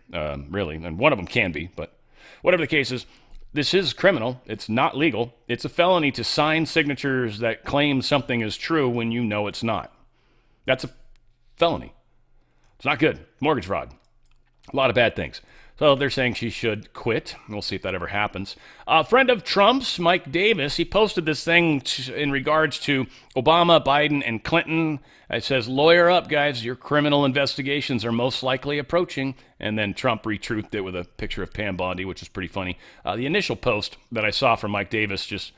really. And one of them can be, but whatever the case is, this is criminal. It's not legal. It's a felony to sign signatures that claim something is true when you know it's not. That's a felony. It's not good. Mortgage fraud. A lot of bad things. So they're saying she should quit. We'll see if that ever happens. A friend of Trump's, Mike Davis, he posted this thing in regards to Obama, Biden, and Clinton. It says, lawyer up, guys. Your criminal investigations are most likely approaching. And then Trump retruthed it with a picture of Pam Bondi, which is pretty funny. The initial post that I saw from Mike Davis just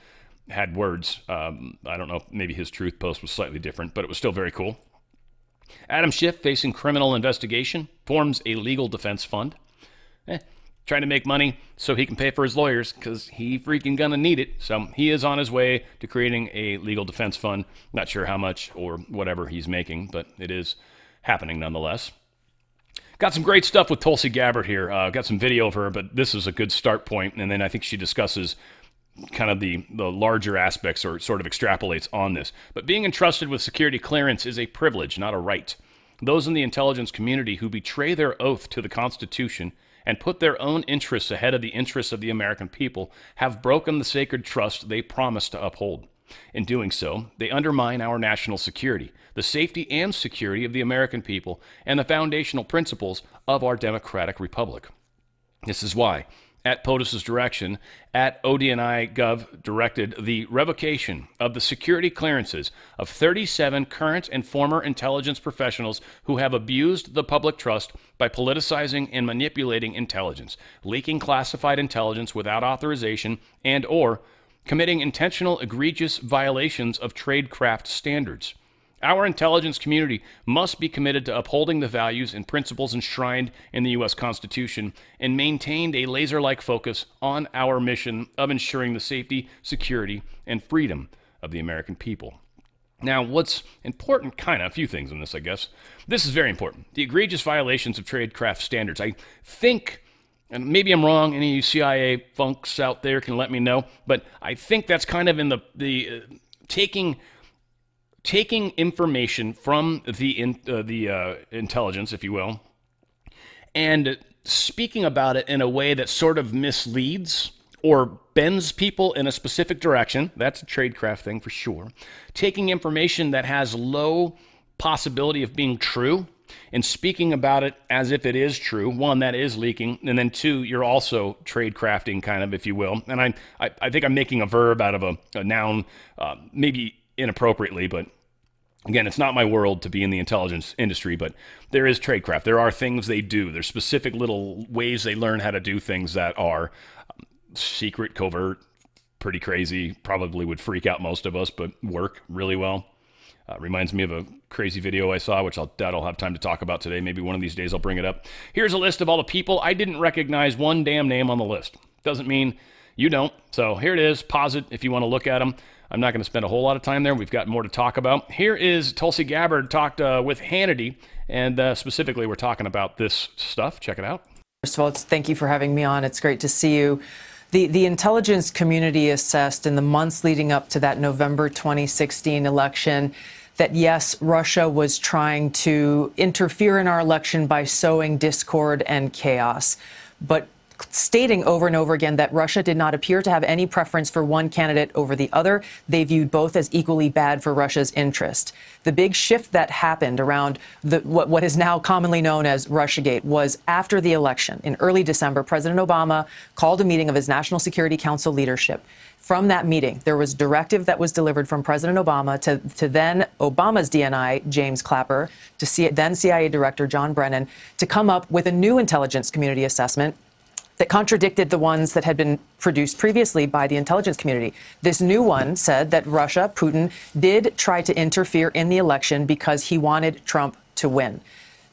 had words. I don't know, maybe his truth post was slightly different, but it was still very cool. Adam Schiff, facing criminal investigation, forms a legal defense fund. Trying to make money so he can pay for his lawyers because he freaking gonna need it. So he is on his way to creating a legal defense fund. Not sure how much or whatever he's making, but it is happening nonetheless. Got some great stuff with Tulsi Gabbard here. Got some video of her, but this is a good start point. And then I think she discusses kind of the larger aspects or sort of extrapolates on this. But being entrusted with security clearance is a privilege, not a right. Those in the intelligence community who betray their oath to the Constitution and put their own interests ahead of the interests of the American people have broken the sacred trust they promised to uphold. In doing so, they undermine our national security, the safety and security of the American people, and the foundational principles of our democratic republic. This is why, at POTUS's direction, at ODNI.gov directed the revocation of the security clearances of 37 current and former intelligence professionals who have abused the public trust by politicizing and manipulating intelligence, leaking classified intelligence without authorization, and or committing intentional egregious violations of tradecraft standards. Our intelligence community must be committed to upholding the values and principles enshrined in the U.S. Constitution and maintained a laser-like focus on our mission of ensuring the safety, security, and freedom of the American people. Now, what's important, a few things in this, I guess. This is very important. The egregious violations of tradecraft standards. I think, and maybe I'm wrong, any CIA funks out there can let me know, but I think that's kind of in the taking information from the intelligence, if you will, and speaking about it in a way that sort of misleads or bends people in a specific direction. That's a tradecraft thing for sure. Taking information that has low possibility of being true and speaking about it as if it is true. One, that is leaking, and then two, you're also tradecrafting, kind of, if you will. And I think I'm making a verb out of a noun, maybe inappropriately, but again, it's not my world to be in the intelligence industry, but there is tradecraft. There are things they do. There's specific little ways they learn how to do things that are secret, covert, pretty crazy, probably would freak out most of us, but work really well. Reminds me of a crazy video I saw, which I'll have time to talk about today. Maybe one of these days I'll bring it up. Here's a list of all the people. I didn't recognize one damn name on the list. Doesn't mean you don't. So here it is. Pause it if you want to look at them. I'm not going to spend a whole lot of time there. We've got more to talk about. Here is Tulsi Gabbard talked with Hannity, and specifically we're talking about this stuff. Check it out. First of all, thank you for having me on. It's great to see you. The intelligence community assessed in the months leading up to that November 2016 election that, yes, Russia was trying to interfere in our election by sowing discord and chaos, but stating over and over again that Russia did not appear to have any preference for one candidate over the other. They viewed both as equally bad for Russia's interest. The big shift that happened around what is now commonly known as Russiagate was after the election. In early December, President Obama called a meeting of his National Security Council leadership. From that meeting, there was directive that was delivered from President Obama to then Obama's DNI, James Clapper, to then CIA Director John Brennan, to come up with a new intelligence community assessment that contradicted the ones that had been produced previously by the intelligence community. This new one said that Russia, Putin, did try to interfere in the election because he wanted Trump to win.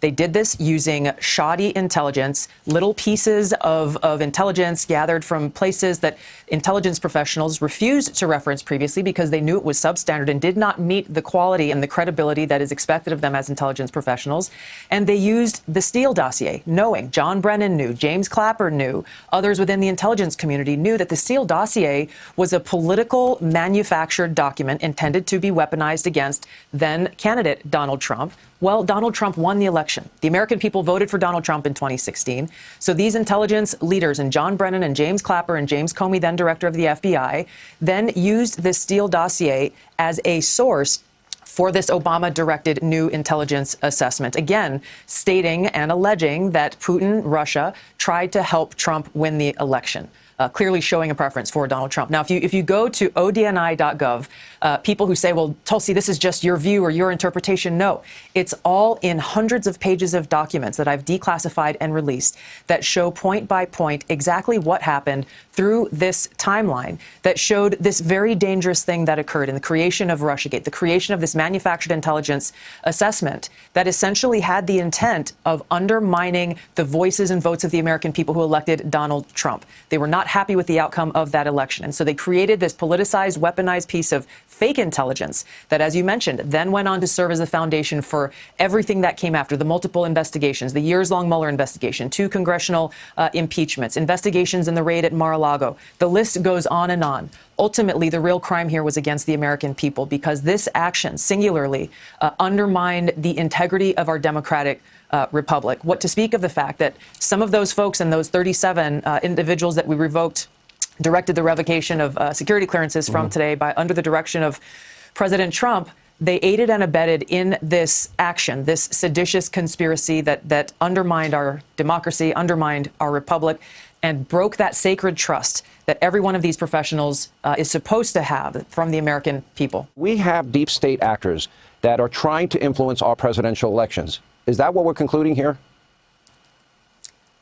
They did this using shoddy intelligence, little pieces of intelligence gathered from places that intelligence professionals refused to reference previously because they knew it was substandard and did not meet the quality and the credibility that is expected of them as intelligence professionals. And they used the Steele dossier, knowing John Brennan knew, James Clapper knew, others within the intelligence community knew that the Steele dossier was a political manufactured document intended to be weaponized against then candidate Donald Trump. Well, Donald Trump won the election. The American people voted for Donald Trump in 2016. So these intelligence leaders, and John Brennan and James Clapper and James Comey, then director of the FBI, then used this Steele dossier as a source for this Obama-directed new intelligence assessment, again, stating and alleging that Putin, Russia, tried to help Trump win the election. Clearly showing a preference for Donald Trump. Now, if you go to ODNI.gov, people who say, well, Tulsi, this is just your view or your interpretation, no. It's all in hundreds of pages of documents that I've declassified and released that show point by point exactly what happened through this timeline that showed this very dangerous thing that occurred in the creation of Russiagate, the creation of this manufactured intelligence assessment that essentially had the intent of undermining the voices and votes of the American people who elected Donald Trump. They were not happy with the outcome of that election. And so they created this politicized, weaponized piece of fake intelligence that, as you mentioned, then went on to serve as the foundation for everything that came after, the multiple investigations, the years-long Mueller investigation, 2 congressional impeachments, investigations in the raid at Mar-a-Lago, Mar-a-Lago. The list goes on and on. Ultimately, the real crime here was against the American people because this action singularly undermined the integrity of our democratic republic. What to speak of the fact that some of those folks and those 37 individuals that we revoked, directed the revocation of security clearances from today by under the direction of President Trump, they aided and abetted in this action, this seditious conspiracy that undermined our democracy, undermined our republic, and broke that sacred trust that every one of these professionals is supposed to have from the American people. We have deep state actors that are trying to influence our presidential elections. Is that what we're concluding here?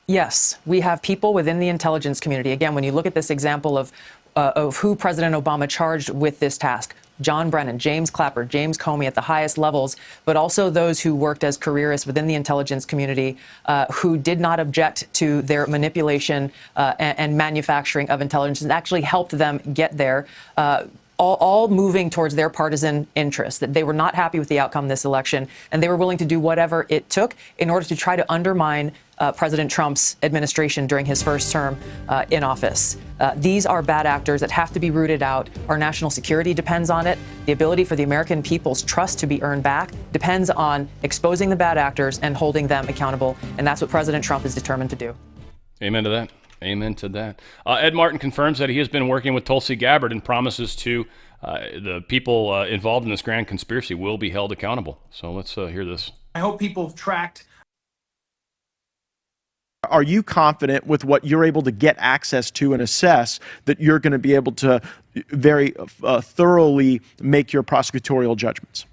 Yes, we have people within the intelligence community. Again, when you look at this example of who President Obama charged with this task, John Brennan, James Clapper, James Comey at the highest levels, but also those who worked as careerists within the intelligence community who did not object to their manipulation and manufacturing of intelligence and actually helped them get there. All moving towards their partisan interests, that they were not happy with the outcome of this election, and they were willing to do whatever it took in order to try to undermine President Trump's administration during his first term in office. These are bad actors that have to be rooted out. Our national security depends on it. The ability for the American people's trust to be earned back depends on exposing the bad actors and holding them accountable, and that's what President Trump is determined to do. Amen to that. Amen to that. Ed Martin confirms that he has been working with Tulsi Gabbard and promises to the people involved in this grand conspiracy will be held accountable. So let's hear this. I hope people have tracked. Are you confident with what you're able to get access to and assess that you're going to be able to very thoroughly make your prosecutorial judgments?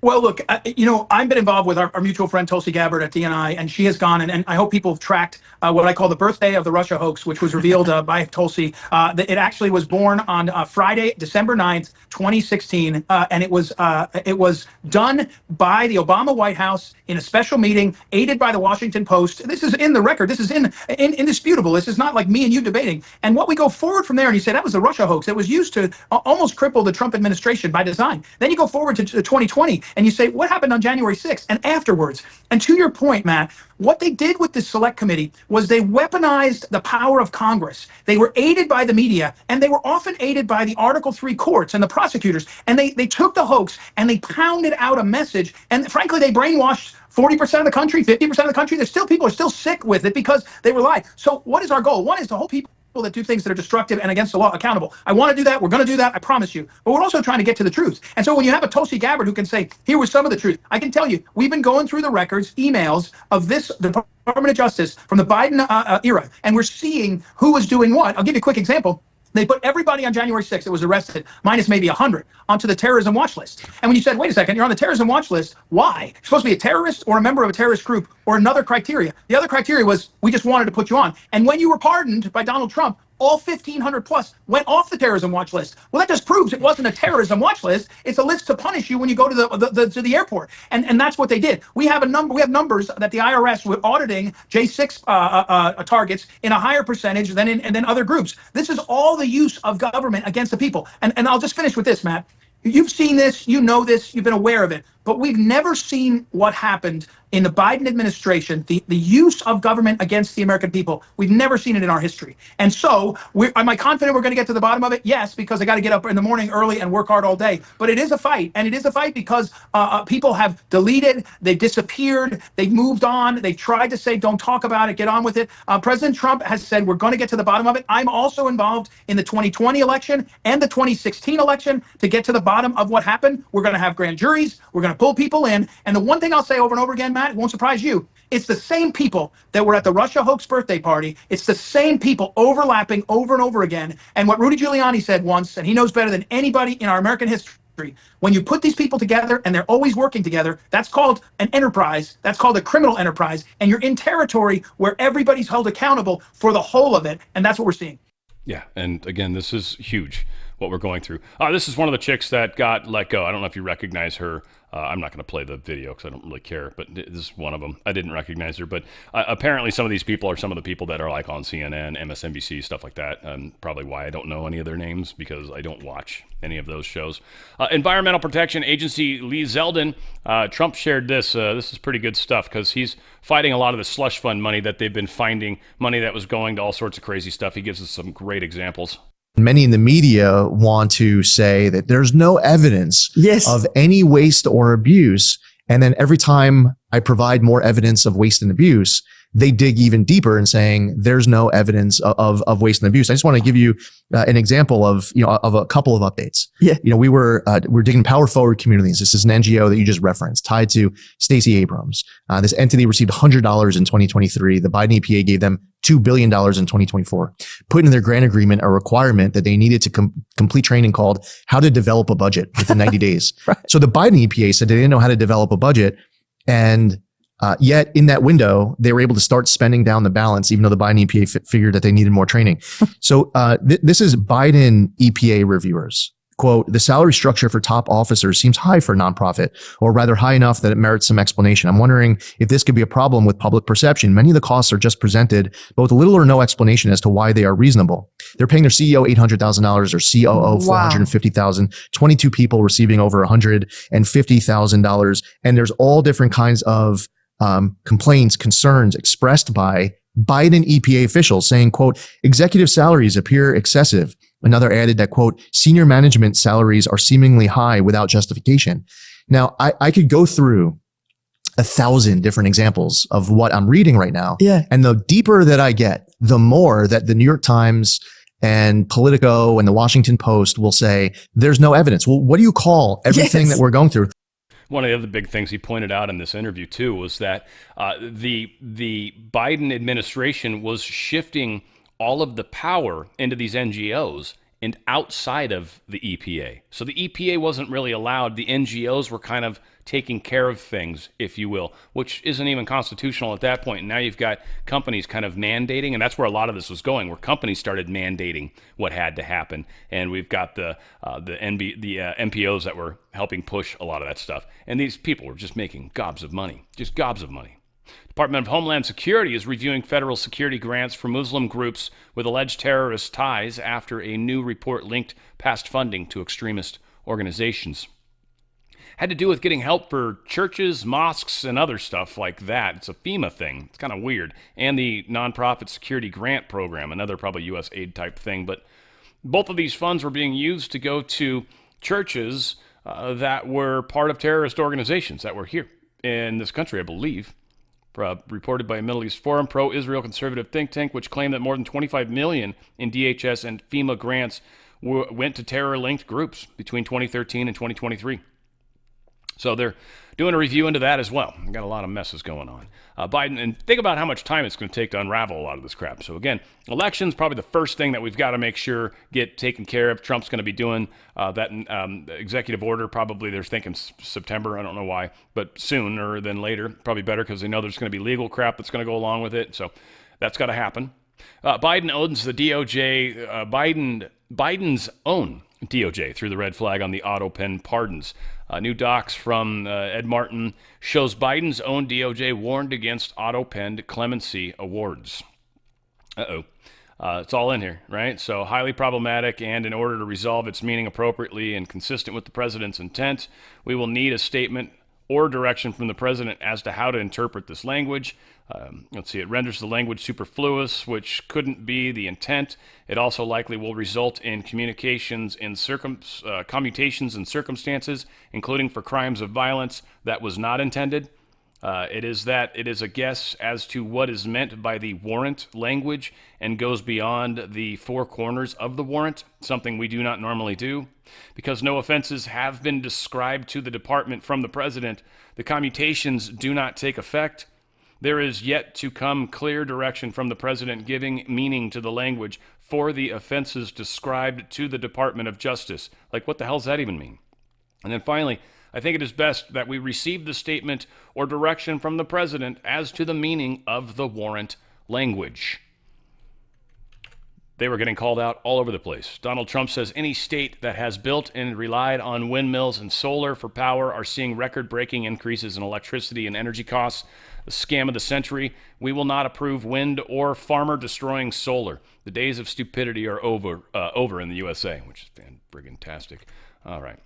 Well, look, I've been involved with our mutual friend Tulsi Gabbard at DNI, and she has gone, and I hope people have tracked what I call the birthday of the Russia hoax, which was revealed by Tulsi. It actually was born on Friday, December 9th, 2016, and it was done by the Obama White House in a special meeting, aided by the Washington Post. This is in the record. This is indisputable. This is not like me and you debating. And what we go forward from there, and you say that was the Russia hoax. It was used to almost cripple the Trump administration by design. Then you go forward to 2020. And you say, what happened on January 6th and afterwards? And to your point, Matt, what they did with this select committee was they weaponized the power of Congress. They were aided by the media, and they were often aided by the Article 3 courts and the prosecutors. And they took the hoax and they pounded out a message. And frankly, they brainwashed 40% of the country, 50% of the country. There's still people who are still sick with it because they were lied. So what is our goal? One is to hold people that do things that are destructive and against the law accountable. I want to do that. We're going to do that. I promise you. But we're also trying to get to the truth. And so when you have a Tulsi Gabbard who can say, here was some of the truth, I can tell you, we've been going through the records, emails of this Department of Justice from the Biden era, and we're seeing who was doing what. I'll give you a quick example. They put everybody on January 6th that was arrested, minus maybe 100, onto the terrorism watch list. And when you said, wait a second, you're on the terrorism watch list, why? You're supposed to be a terrorist or a member of a terrorist group or another criteria. The other criteria was, we just wanted to put you on. And when you were pardoned by Donald Trump, all 1,500 plus went off the terrorism watch list. Well, that just proves it wasn't a terrorism watch list. It's a list to punish you when you go to the airport. And that's what they did. We have numbers that the IRS were auditing J6 targets in a higher percentage than other groups. This is all the use of government against the people. And I'll just finish with this, Matt. You've seen this, you know this, you've been aware of it, but we've never seen what happened in the Biden administration, the use of government against the American people. We've never seen it in our history. And so, am I confident we're going to get to the bottom of it? Yes, because I got to get up in the morning early and work hard all day. But it is a fight, and it is a fight because people have deleted, they've disappeared, they've moved on, they've tried to say, don't talk about it, get on with it. President Trump has said, we're going to get to the bottom of it. I'm also involved in the 2020 election and the 2016 election to get to the bottom of what happened. We're going to have grand juries, we're going to pull people in, and the one thing I'll say over and over again, Matt, it won't surprise you. It's the same people that were at the Russia hoax birthday party. It's the same people overlapping over and over again. And what Rudy Giuliani said once, and he knows better than anybody in our American history, when you put these people together and they're always working together, that's called an enterprise. That's called a criminal enterprise. And you're in territory where everybody's held accountable for the whole of it. And that's what we're seeing. Yeah. And again, this is huge. what we're going through. This is one of the chicks that got let go. I don't know if you recognize her. I'm not going to play the video because I don't really care, but this is one of them. I didn't recognize her, but apparently some of these people are some of the people that are like on CNN, MSNBC, stuff like that. Probably why I don't know any of their names, because I don't watch any of those shows. Environmental Protection Agency Lee Zeldin, Trump shared this. This is pretty good stuff because he's fighting a lot of the slush fund money that they've been finding, money that was going to all sorts of crazy stuff. He gives us some great examples. Many in the media want to say that there's no evidence of any waste or abuse. And then every time I provide more evidence of waste and abuse, they dig even deeper in saying there's no evidence of waste and abuse. I just want to give you an example of a couple of updates. We're digging Power Forward Communities. This is an NGO that you just referenced, tied to Stacey Abrams. This entity received $100 in 2023. The Biden EPA gave them $2 billion in 2024, put in their grant agreement a requirement that they needed to complete training called How to Develop a Budget within 90 days. Right. So the Biden EPA said they didn't know how to develop a budget, and yet in that window, they were able to start spending down the balance, even though the Biden EPA figured that they needed more training. So this is Biden EPA reviewers. Quote, the salary structure for top officers seems high for a nonprofit, or rather high enough that it merits some explanation. I'm wondering if this could be a problem with public perception. Many of the costs are just presented, but with little or no explanation as to why they are reasonable. They're paying their CEO $800,000, or COO $450,000, 22 people receiving over $150,000. And there's all different kinds of complaints, concerns expressed by Biden EPA officials saying, quote, executive salaries appear excessive. Another added that, quote, senior management salaries are seemingly high without justification. Now, I could go through 1,000 different examples of what I'm reading right now. Yeah. And the deeper that I get, the more that the New York Times and Politico and the Washington Post will say, there's no evidence. Well, what do you call everything that we're going through? One of the other big things he pointed out in this interview, too, was that the Biden administration was shifting all of the power into these NGOs and outside of the EPA. So the EPA wasn't really allowed. The NGOs were kind of taking care of things, if you will, which isn't even constitutional at that point. And now you've got companies kind of mandating, and that's where a lot of this was going, where companies started mandating what had to happen. And we've got the MPOs that were helping push a lot of that stuff. And these people were just making gobs of money, just gobs of money. Department of Homeland Security is reviewing federal security grants for Muslim groups with alleged terrorist ties after a new report linked past funding to extremist organizations. Had to do with getting help for churches, mosques, and other stuff like that. It's a FEMA thing. It's kind of weird. And the Nonprofit Security Grant Program, another probably U.S. aid type thing. But both of these funds were being used to go to churches that were part of terrorist organizations that were here in this country, I believe. Reported by a Middle East Forum, pro-Israel conservative think tank, which claimed that more than $25 million in DHS and FEMA grants went to terror-linked groups between 2013 and 2023. So they're doing a review into that as well. We've got a lot of messes going on. Biden, and think about how much time it's going to take to unravel a lot of this crap. So again, elections, probably the first thing that we've got to make sure get taken care of. Trump's going to be doing that executive order. Probably they're thinking September. I don't know why, but sooner than later. Probably better because they know there's going to be legal crap that's going to go along with it. So that's got to happen. Biden owns the DOJ. Biden's own DOJ threw the red flag on the auto pen pardons. New docs from Ed Martin shows Biden's own DOJ warned against auto-penned clemency awards. It's all in here, right? So highly problematic, and in order to resolve its meaning appropriately and consistent with the president's intent, we will need a statement or direction from the president as to how to interpret this language. Let's see, it renders the language superfluous, which couldn't be the intent. It also likely will result in commutations in circumstances, including for crimes of violence that was not intended. It is a guess as to what is meant by the warrant language and goes beyond the four corners of the warrant, something we do not normally do. Because no offenses have been described to the department from the president, the commutations do not take effect. There is yet to come clear direction from the president giving meaning to the language for the offenses described to the Department of Justice. Like, what the hell does that even mean? And then finally, I think it is best that we receive the statement or direction from the president as to the meaning of the warrant language. they were getting called out all over the place. Donald Trump says any state that has built and relied on windmills and solar for power are seeing record-breaking increases in electricity and energy costs. The scam of the century. We will not approve wind or farmer-destroying solar. The days of stupidity are over in the USA, which is fan-friggin-tastic. All right.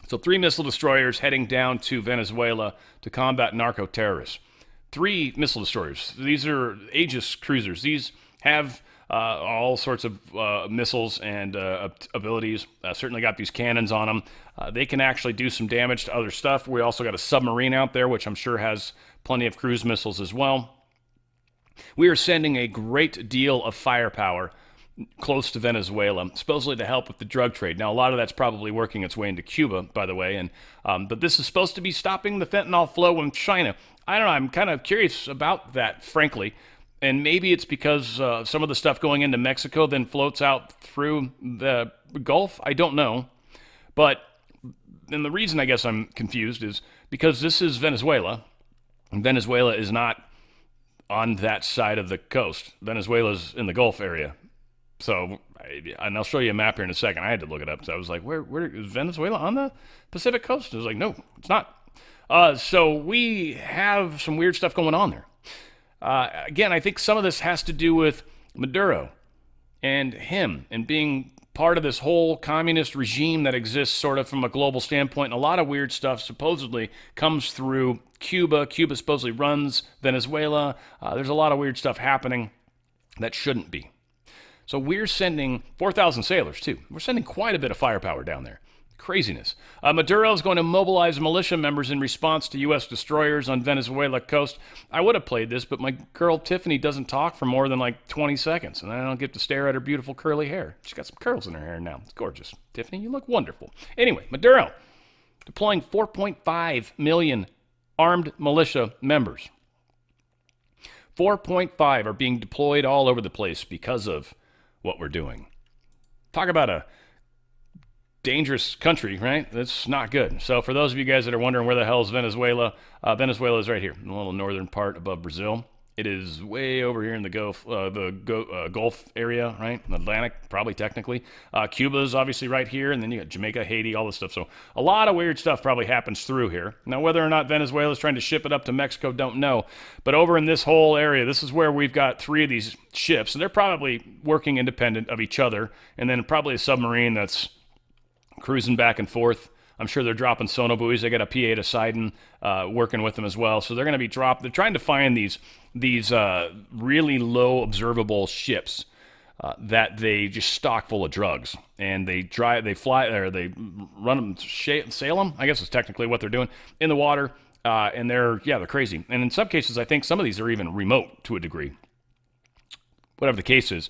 So 3 missile destroyers heading down to Venezuela to combat narco-terrorists. 3 missile destroyers. These are Aegis cruisers. These have all sorts of missiles and abilities. Certainly got these cannons on them. They can actually do some damage to other stuff. We also got a submarine out there, which I'm sure has plenty of cruise missiles as well. We are sending a great deal of firepower close to Venezuela, supposedly to help with the drug trade. Now, a lot of that's probably working its way into Cuba, by the way, and but this is supposed to be stopping the fentanyl flow in China. I don't know. I'm kind of curious about that, frankly. And maybe it's because some of the stuff going into Mexico then floats out through the Gulf. I don't know. But and the reason I guess I'm confused is because this is Venezuela. And Venezuela is not on that side of the coast. Venezuela's in the Gulf area. So, and I'll show you a map here in a second. I had to look it up. So I was like, where is Venezuela on the Pacific coast? I was like, no, it's not. So we have some weird stuff going on there. Again, I think some of this has to do with Maduro and him and being part of this whole communist regime that exists sort of from a global standpoint. And a lot of weird stuff supposedly comes through Cuba. Cuba supposedly runs Venezuela. There's a lot of weird stuff happening that shouldn't be. So we're sending 4,000 sailors, too. We're sending quite a bit of firepower down there. Craziness. Maduro is going to mobilize militia members in response to U.S. destroyers on Venezuela coast. I would have played this, but my girl Tiffany doesn't talk for more than like 20 seconds, and I don't get to stare at her beautiful curly hair. She's got some curls in her hair now. It's gorgeous. Tiffany, you look wonderful. Anyway, Maduro deploying 4.5 million armed militia members. 4.5 are being deployed all over the place because of what we're doing. Talk about a dangerous country, right? That's not good. So for those of you guys that are wondering where the hell is Venezuela, Venezuela is right here in the little northern part above Brazil. It is way over here in the Gulf area, right? Atlantic, probably technically. Cuba is obviously right here, and then you got Jamaica, Haiti, all this stuff. So a lot of weird stuff probably happens through here. Now, whether or not Venezuela is trying to ship it up to Mexico, don't know. But over in this whole area, this is where we've got 3 of these ships, and they're probably working independent of each other, and then probably a submarine that's cruising back and forth. I'm sure they're dropping sonobuoys. They got a P-8 Poseidon working with them as well. So they're going to be They're trying to find these really low observable ships that they just stock full of drugs, and they run them, sail them. I guess is technically what they're doing in the water, and they're crazy. And in some cases, I think some of these are even remote to a degree. Whatever the case is,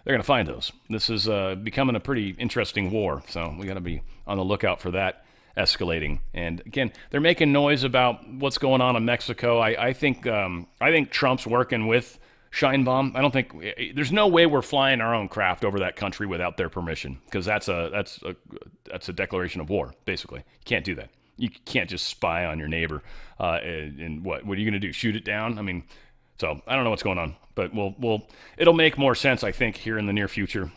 they're going to find those. This is becoming a pretty interesting war, so we got to be on the lookout for that escalating. And again, they're making noise about what's going on in Mexico. I think Trump's working with Scheinbaum. I don't think there's no way we're flying our own craft over that country without their permission, because that's a declaration of war. Basically, you can't do that. You can't just spy on your neighbor. And what are you going to do? Shoot it down? I mean. So I don't know what's going on, but it'll make more sense, I think, here in the near future.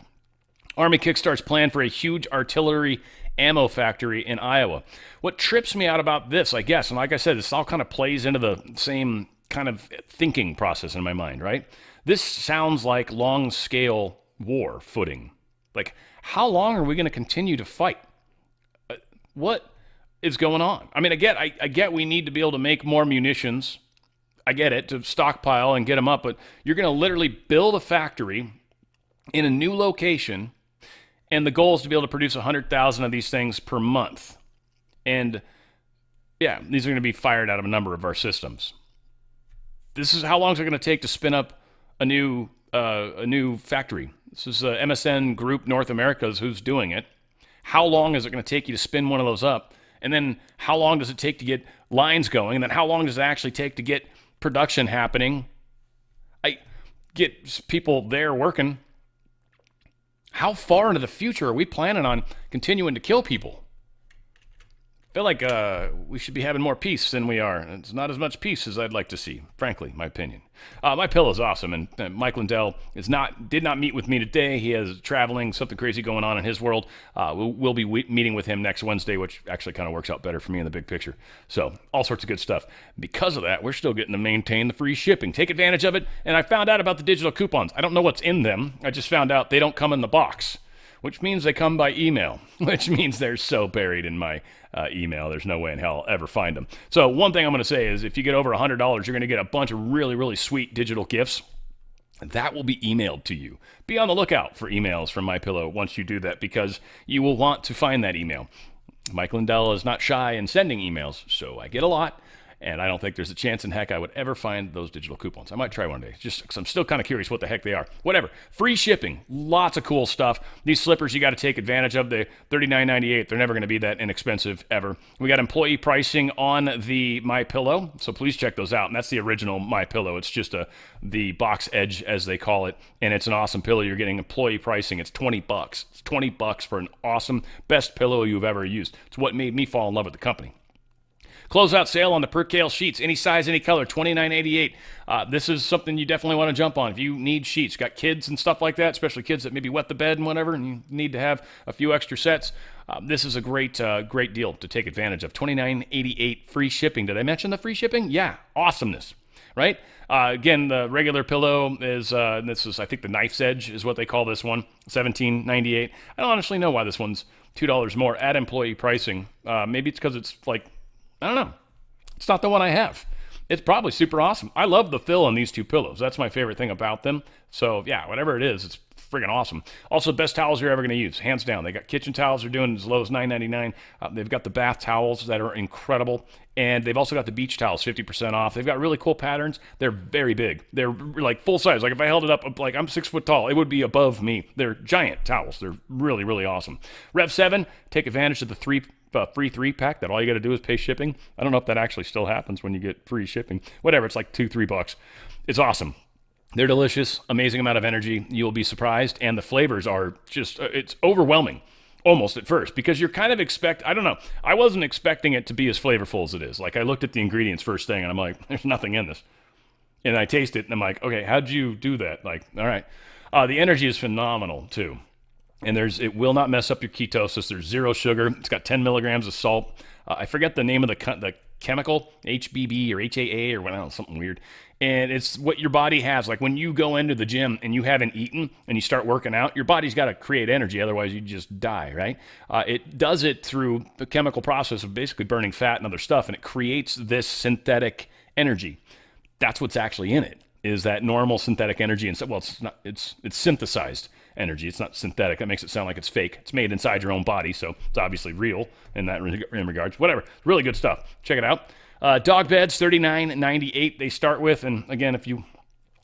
Army kickstarts plan for a huge artillery ammo factory in Iowa. What trips me out about this, I guess, and like I said, this all kind of plays into the same kind of thinking process in my mind, right? This sounds like long-scale war footing. Like, how long are we going to continue to fight? What is going on? I mean, I get we need to be able to make more munitions. I get it, to stockpile and get them up, but you're going to literally build a factory in a new location, and the goal is to be able to produce 100,000 of these things per month. And yeah, these are going to be fired out of a number of our systems. This is how long is it going to take to spin up a new factory? This is MSN Group North America who's doing it. How long is it going to take you to spin one of those up? And then how long does it take to get lines going? And then how long does it actually take to get production happening? I get people there working. How far into the future are we planning on continuing to kill people? feel like we should be having more peace than we are. It's not as much peace as I'd like to see, frankly, my opinion. MyPillow is awesome, and Mike Lindell did not meet with me today. He has traveling, something crazy going on in his world. We'll be meeting with him next Wednesday, which actually kind of works out better for me in the big picture. So all sorts of good stuff. Because of that, we're still getting to maintain the free shipping. Take advantage of it, and I found out about the digital coupons. I don't know what's in them. I just found out they don't come in the box, which means they come by email, which means they're so buried in my email, there's no way in hell I'll ever find them. So one thing I'm going to say is if you get over $100, you're going to get a bunch of really, really sweet digital gifts. That will be emailed to you. Be on the lookout for emails from MyPillow once you do that, because you will want to find that email. Mike Lindell is not shy in sending emails, so I get a lot. And I don't think there's a chance in heck I would ever find those digital coupons. I might try one day, just because I'm still kind of curious what the heck they are. Whatever. Free shipping. Lots of cool stuff. These slippers you got to take advantage of. They're $39.98. They're never going to be that inexpensive ever. We got employee pricing on the MyPillow, so please check those out. And that's the original MyPillow. It's just the box edge, as they call it. And it's an awesome pillow. You're getting employee pricing. It's $20. It's $20 for an awesome, best pillow you've ever used. It's what made me fall in love with the company. Closeout sale on the Percale sheets, any size, any color, $29.88. This is something you definitely want to jump on if you need sheets. Got kids and stuff like that, especially kids that maybe wet the bed and whatever, and you need to have a few extra sets. This is a great deal to take advantage of. $29.88 free shipping. Did I mention the free shipping? Yeah, awesomeness, right? Again, the regular pillow is, this is, I think the knife's edge is what they call this one, $17.98. I don't honestly know why this one's $2 more at employee pricing. Maybe it's because it's like, I don't know. It's not the one I have. It's probably super awesome. I love the fill on these two pillows. That's my favorite thing about them. So yeah, whatever it is, it's friggin' awesome. Also, best towels you're ever going to use, hands down. They got kitchen towels they're doing as low as $9.99. They've got the bath towels that are incredible. And they've also got the beach towels, 50% off. They've got really cool patterns. They're very big. They're like full size. Like if I held it up, like I'm 6 foot tall, it would be above me. They're giant towels. They're really, really awesome. Rev 7, take advantage of the free 3-pack that all you got to do is pay shipping. I don't know if that actually still happens when you get free shipping. Whatever, it's like $2-3. It's awesome. They're delicious, amazing amount of energy. You'll be surprised, and the flavors are just, it's overwhelming almost at first, because you're kind of I don't know, I wasn't expecting it to be as flavorful as it is. Like I looked at the ingredients first thing and I'm like, there's nothing in this. And I taste it and I'm like, okay, how'd you do that? Like, all right. The energy is phenomenal too. And it will not mess up your ketosis. There's 0 sugar. It's got 10 milligrams of salt. I forget the name of the chemical, HBB or HAA or whatever, something weird. And it's what your body has. Like when you go into the gym and you haven't eaten and you start working out, your body's got to create energy. Otherwise, you just die, right? It does it through the chemical process of basically burning fat and other stuff. And it creates this synthetic energy. That's what's actually in it, is that normal synthetic energy. And so, well, it's not, it's synthesized energy. It's not synthetic. That makes it sound like it's fake. It's made inside your own body, so it's obviously real in that in regards. Whatever. Really good stuff. Check it out. Dog beds, $39.98 they start with. And again, this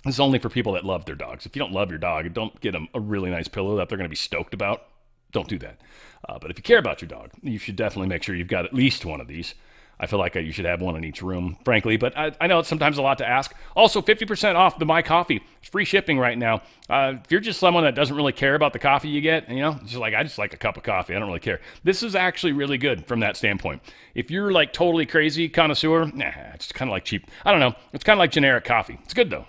is only for people that love their dogs. If you don't love your dog, don't get them a really nice pillow that they're going to be stoked about. Don't do that. But if you care about your dog, you should definitely make sure you've got at least one of these. I feel like you should have one in each room, frankly, but I know it's sometimes a lot to ask. Also, 50% off the My Coffee. It's free shipping right now. If you're just someone that doesn't really care about the coffee you get, just like, I just like a cup of coffee. I don't really care. This is actually really good from that standpoint. If you're like totally crazy connoisseur, it's kind of like cheap. I don't know. It's kind of like generic coffee. It's good though.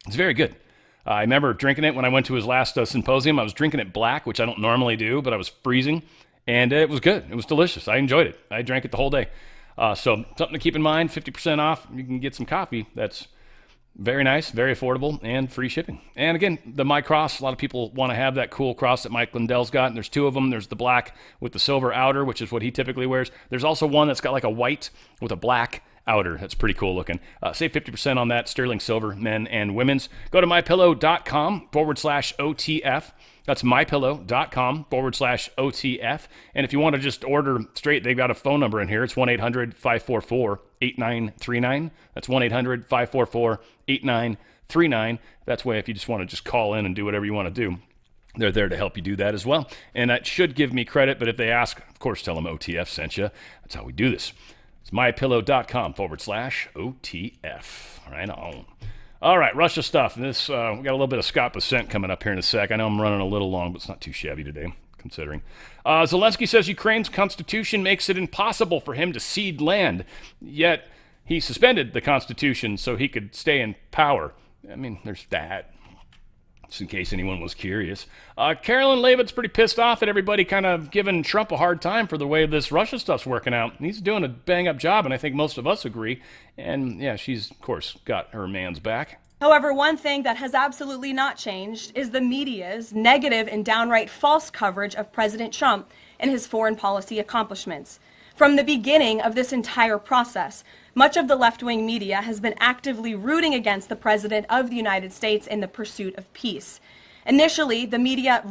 It's very good. I remember drinking it when I went to his last symposium. I was drinking it black, which I don't normally do, but I was freezing, and it was good. It was delicious. I enjoyed it. I drank it the whole day. So something to keep in mind, 50% off. You can get some coffee. That's very nice, very affordable, and free shipping. And again, the My Cross, a lot of people want to have that cool cross that Mike Lindell's got. And there's 2 of them. There's the black with the silver outer, which is what he typically wears. There's also one that's got like a white with a black outer. That's pretty cool looking. Save 50% on that, sterling silver, men and women's. Go to mypillow.com/OTF. That's mypillow.com/OTF. And if you want to just order straight, they've got a phone number in here. It's 1-800-544-8939. That's 1-800-544-8939. That's way if you just want to just call in and do whatever you want to do. They're there to help you do that as well. And that should give me credit, but if they ask, of course, tell them OTF sent you. That's how we do this. It's mypillow.com/OTF. Right on. All right, Russia stuff. We got a little bit of Scott Bessent coming up here in a sec. I know I'm running a little long, but it's not too shabby today. considering. Zelensky says Ukraine's constitution makes it impossible for him to cede land, yet he suspended the constitution so he could stay in power. I mean, there's that, just in case anyone was curious. Carolyn Leavitt's pretty pissed off at everybody kind of giving Trump a hard time for the way this Russia stuff's working out. He's doing a bang-up job, and I think most of us agree. And yeah, she's, of course, got her man's back. However, one thing that has absolutely not changed is the media's negative and downright false coverage of President Trump and his foreign policy accomplishments. From the beginning of this entire process, much of the left-wing media has been actively rooting against the President of the United States in the pursuit of peace. Initially, the media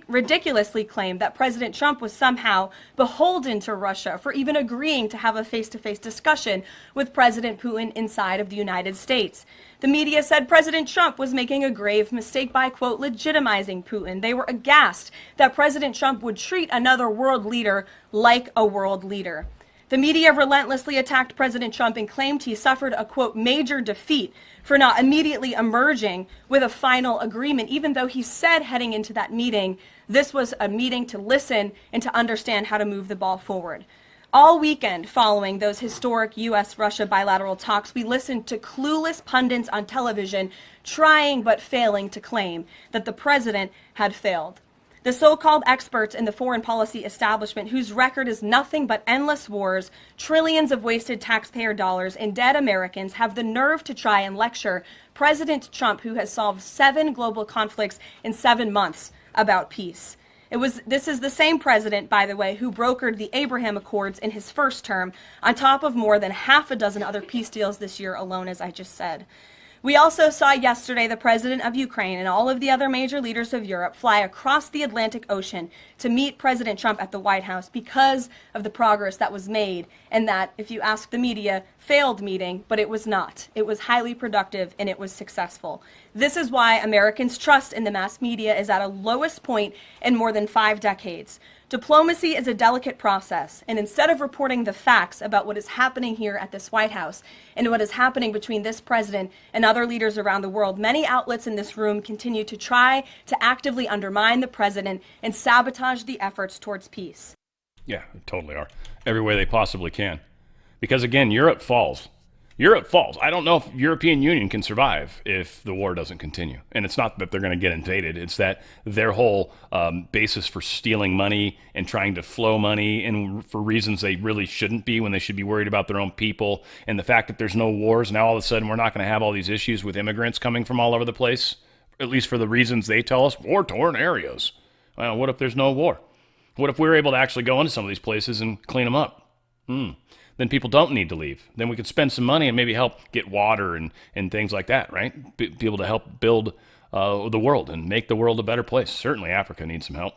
ridiculously claimed that President Trump was somehow beholden to Russia for even agreeing to have a face-to-face discussion with President Putin inside of the United States. The media said President Trump was making a grave mistake by, quote, legitimizing Putin. They were aghast that President Trump would treat another world leader like a world leader. The media relentlessly attacked President Trump and claimed he suffered a, quote, major defeat for not immediately emerging with a final agreement, even though he said heading into that meeting, this was a meeting to listen and to understand how to move the ball forward. All weekend following those historic U.S.-Russia bilateral talks, we listened to clueless pundits on television trying but failing to claim that the president had failed. The so-called experts in the foreign policy establishment, whose record is nothing but endless wars, trillions of wasted taxpayer dollars, and dead Americans, have the nerve to try and lecture President Trump, who has solved 7 global conflicts in 7 months, about peace. This is the same president, by the way, who brokered the Abraham Accords in his first term, on top of more than half a dozen other peace deals this year alone, as I just said. We also saw yesterday the president of Ukraine and all of the other major leaders of Europe fly across the Atlantic Ocean to meet President Trump at the White House because of the progress that was made, and that, if you ask the media, failed meeting, but it was not. It was highly productive and it was successful. This is why Americans' trust in the mass media is at a lowest point in more than 5 decades. Diplomacy is a delicate process, and instead of reporting the facts about what is happening here at this White House and what is happening between this president and other leaders around the world, many outlets in this room continue to try to actively undermine the president and sabotage the efforts towards peace. Yeah, they totally are. Every way they possibly can. Because again, Europe falls. Europe falls. I don't know if European Union can survive if the war doesn't continue. And it's not that they're going to get invaded. It's that their whole basis for stealing money and trying to flow money and for reasons they really shouldn't be, when they should be worried about their own people. And the fact that there's no wars, now all of a sudden we're not going to have all these issues with immigrants coming from all over the place, at least for the reasons they tell us, war-torn areas. Well, what if there's no war? What if we're able to actually go into some of these places and clean them up? Then people don't need to leave. Then we could spend some money and maybe help get water and things like that, right? Be able to help build the world and make the world a better place. Certainly Africa needs some help.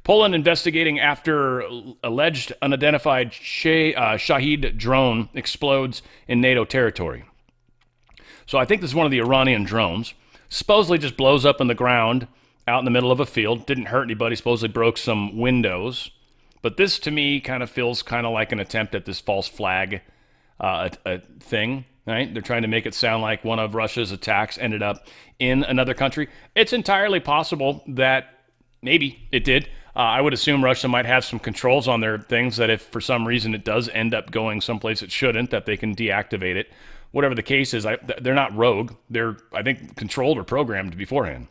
Poland investigating after alleged unidentified Shahid drone explodes in NATO territory. So I think this is one of the Iranian drones. Supposedly just blows up in the ground out in the middle of a field. Didn't hurt anybody. Supposedly broke some windows. But this, to me, kind of feels kind of like an attempt at this false flag thing, right? They're trying to make it sound like one of Russia's attacks ended up in another country. It's entirely possible that maybe it did. I would assume Russia might have some controls on their things that if for some reason it does end up going someplace it shouldn't, that they can deactivate it. Whatever the case is, they're not rogue. They're, I think, controlled or programmed beforehand.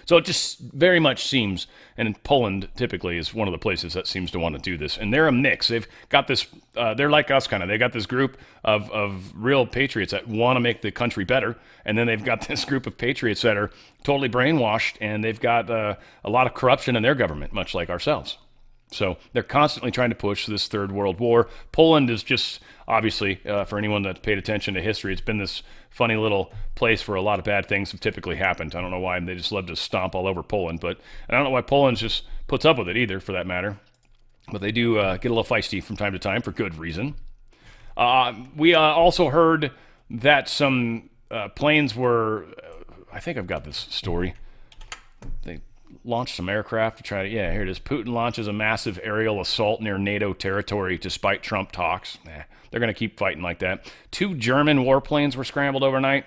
So it just very much seems, and Poland typically is one of the places that seems to want to do this. And they're a mix. They've got this, they're like us kind of. They got this group of real patriots that want to make the country better. And then they've got this group of patriots that are totally brainwashed, and they've got a lot of corruption in their government, much like ourselves. So they're constantly trying to push this third world war. Poland is just, obviously, for anyone that's paid attention to history, it's been this funny little place where a lot of bad things have typically happened. I don't know why they just love to stomp all over Poland, but I don't know why Poland just puts up with it either, for that matter. But they do get a little feisty from time to time for good reason. We also heard that some planes were, I think I've got this story. They launched some aircraft to try to, yeah, here it is. Putin launches a massive aerial assault near NATO territory despite Trump talks. They're going to keep fighting like that. 2 German warplanes were scrambled overnight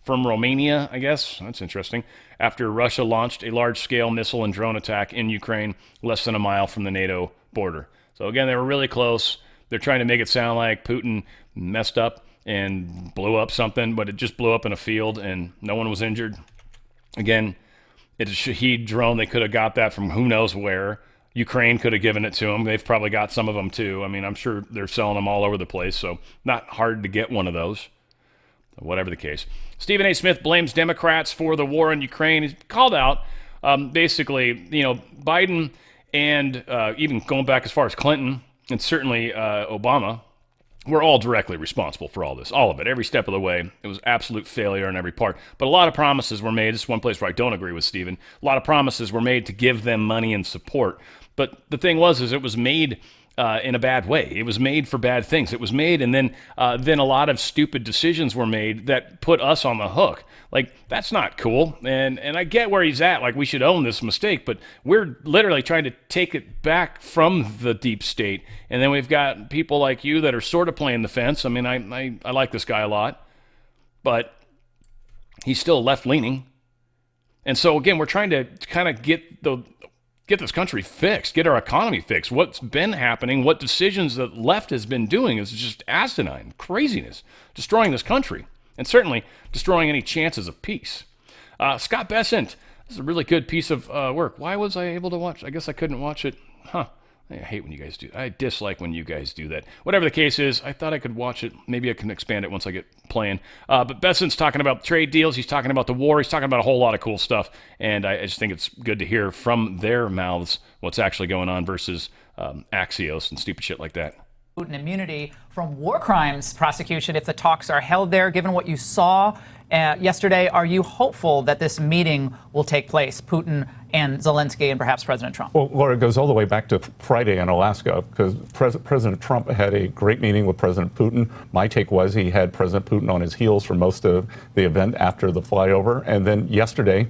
from Romania, I guess. That's interesting. After Russia launched a large-scale missile and drone attack in Ukraine less than a mile from the NATO border. So again, they were really close. They're trying to make it sound like Putin messed up and blew up something, but it just blew up in a field and no one was injured. Again, it's a Shahed drone. They could have got that from who knows where. Ukraine could have given it to them. They've probably got some of them too. I mean, I'm sure they're selling them all over the place, so not hard to get one of those. Whatever the case. Stephen A. Smith blames Democrats for the war in Ukraine. He's called out, basically, Biden and even going back as far as Clinton and certainly Obama were all directly responsible for all this, all of it, every step of the way. It was absolute failure on every part. But a lot of promises were made. This is one place where I don't agree with Stephen. A lot of promises were made to give them money and support. But the thing was, it was made in a bad way. It was made for bad things. It was made, and then a lot of stupid decisions were made that put us on the hook. Like, that's not cool. And I get where he's at. Like, we should own this mistake, but we're literally trying to take it back from the deep state. And then we've got people like you that are sort of playing the fence. I mean, I like this guy a lot, but he's still left-leaning. And so, again, we're trying to kind of get this country fixed, get our economy fixed. What's been happening, what decisions the left has been doing is just asinine, craziness, destroying this country, and certainly destroying any chances of peace. Scott Bessent, this is a really good piece of work. Why was I able to watch? I guess I couldn't watch it. I hate when you guys do. I dislike when you guys do that. Whatever the case is, I thought I could watch it. Maybe I can expand it once I get playing. But Bessent's talking about trade deals. He's talking about the war. He's talking about a whole lot of cool stuff. And I just think it's good to hear from their mouths what's actually going on versus Axios and stupid shit like that. Putin immunity from war crimes prosecution if the talks are held there. Given what you saw yesterday, are you hopeful that this meeting will take place, Putin and Zelensky and perhaps President Trump? Well, Laura, it goes all the way back to Friday in Alaska because President Trump had a great meeting with President Putin. My take was he had President Putin on his heels for most of the event after the flyover. And then yesterday,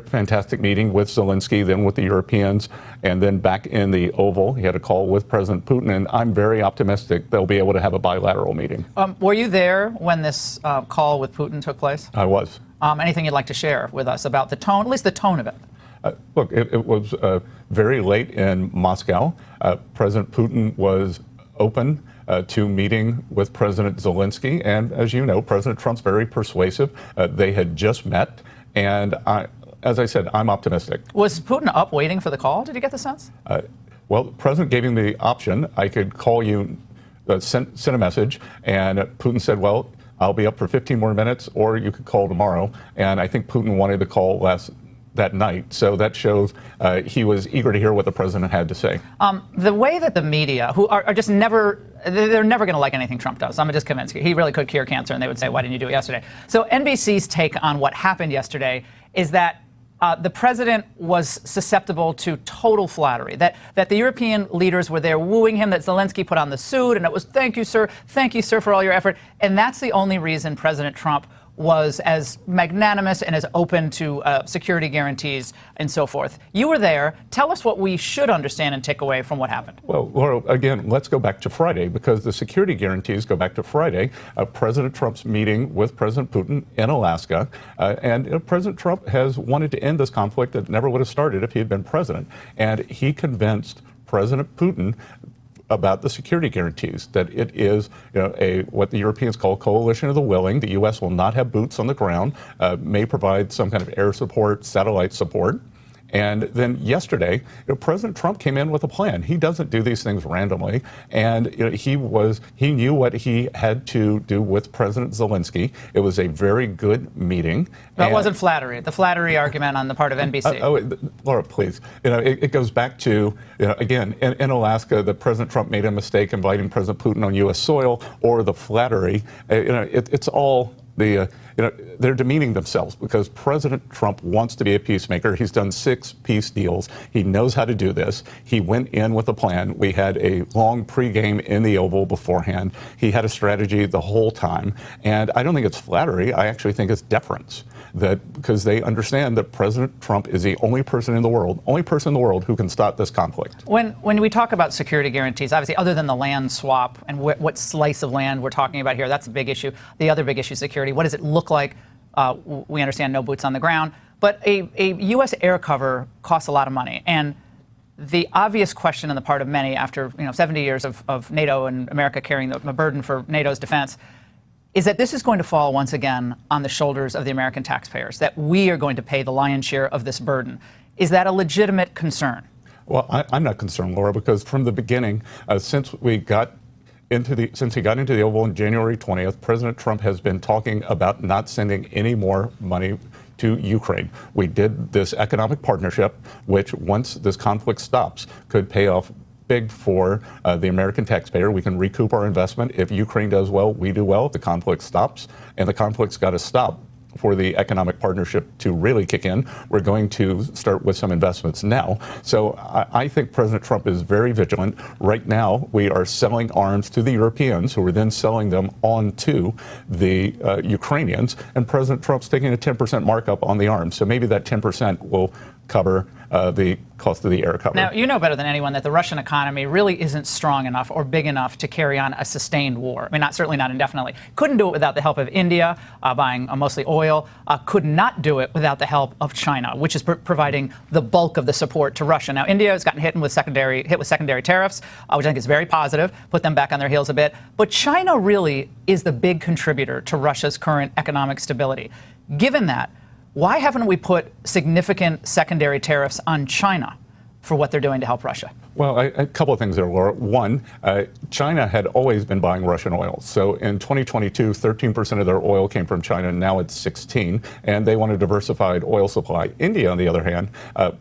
fantastic meeting with Zelensky, then with the Europeans, and then back in the Oval, he had a call with President Putin, and I'm very optimistic they'll be able to have a bilateral meeting. Were you there when this call with Putin took place? I was. Anything you'd like to share with us about the tone, at least the tone of it? Look, it was very late in Moscow. President Putin was open to meeting with President Zelensky, and as you know, President Trump's very persuasive. They had just met, and as I said, I'm optimistic. Was Putin up waiting for the call? Did you get the sense? Well, the president gave him the option. I could call you, send a message, and Putin said, well, I'll be up for 15 more minutes, or you could call tomorrow. And I think Putin wanted the call that night. So that shows he was eager to hear what the president had to say. The way that the media, who are just never, they're never going to like anything Trump does. I'm just convinced he really could cure cancer, and they would say, why didn't you do it yesterday? So NBC's take on what happened yesterday is that the president was susceptible to total flattery, that the European leaders were there wooing him, that Zelensky put on the suit, and it was, thank you, sir, for all your effort. And that's the only reason President Trump was as magnanimous and as open to security guarantees and so forth. You were there. Tell us what we should understand and take away from what happened. Well, Laura, again, let's go back to Friday, because the security guarantees go back to Friday, President Trump's meeting with President Putin in Alaska. And President Trump has wanted to end this conflict that never would have started if he had been president. And he convinced President Putin about the security guarantees, that it is what the Europeans call a coalition of the willing. The U.S. will not have boots on the ground, may provide some kind of air support, satellite support. And then yesterday, President Trump came in with a plan. He doesn't do these things randomly. And he knew what he had to do with President Zelensky. It was a very good meeting. That wasn't flattery. The flattery argument on the part of NBC. Laura, please. It goes back to, again, in Alaska, that President Trump made a mistake inviting President Putin on U.S. soil, or the flattery. It's all they're demeaning themselves, because President Trump wants to be a peacemaker. He's done 6 peace deals. He knows how to do this. He went in with a plan. We had a long pregame in the Oval beforehand. He had a strategy the whole time. And I don't think it's flattery. I actually think it's deference, because they understand that President Trump is the only person in the world who can stop this conflict. When we talk about security guarantees, obviously, other than the land swap and what slice of land we're talking about here, that's a big issue. The other big issue, security. What does it look like We understand no boots on the ground. But a U.S. air cover costs a lot of money. And the obvious question on the part of many after 70 years of NATO and America carrying the burden for NATO's defense is that this is going to fall once again on the shoulders of the American taxpayers, that we are going to pay the lion's share of this burden. Is that a legitimate concern? Well, I'm not concerned, Laura, because from the beginning, since he got into the Oval on January 20th, President Trump has been talking about not sending any more money to Ukraine. We did this economic partnership, which once this conflict stops, could pay off big for the American taxpayer. We can recoup our investment. If Ukraine does well, we do well. The conflict stops, and the conflict's got to stop for the economic partnership to really kick in. We're going to start with some investments now. So I think President Trump is very vigilant. Right now, we are selling arms to the Europeans, who are then selling them on to the Ukrainians. And President Trump's taking a 10% markup on the arms. So maybe that 10% will cover the cost of the air cover. Now, you know better than anyone that the Russian economy really isn't strong enough or big enough to carry on a sustained war. I mean, certainly not indefinitely. Couldn't do it without the help of India, buying mostly oil. Could not do it without the help of China, which is providing the bulk of the support to Russia. Now, India has gotten hit with secondary tariffs, which I think is very positive, put them back on their heels a bit. But China really is the big contributor to Russia's current economic stability. Given that, why haven't we put significant secondary tariffs on China for what they're doing to help Russia? Well, a couple of things there, Laura. One, China had always been buying Russian oil. So in 2022, 13% of their oil came from China. Now it's 16%, and they want a diversified oil supply. India, on the other hand,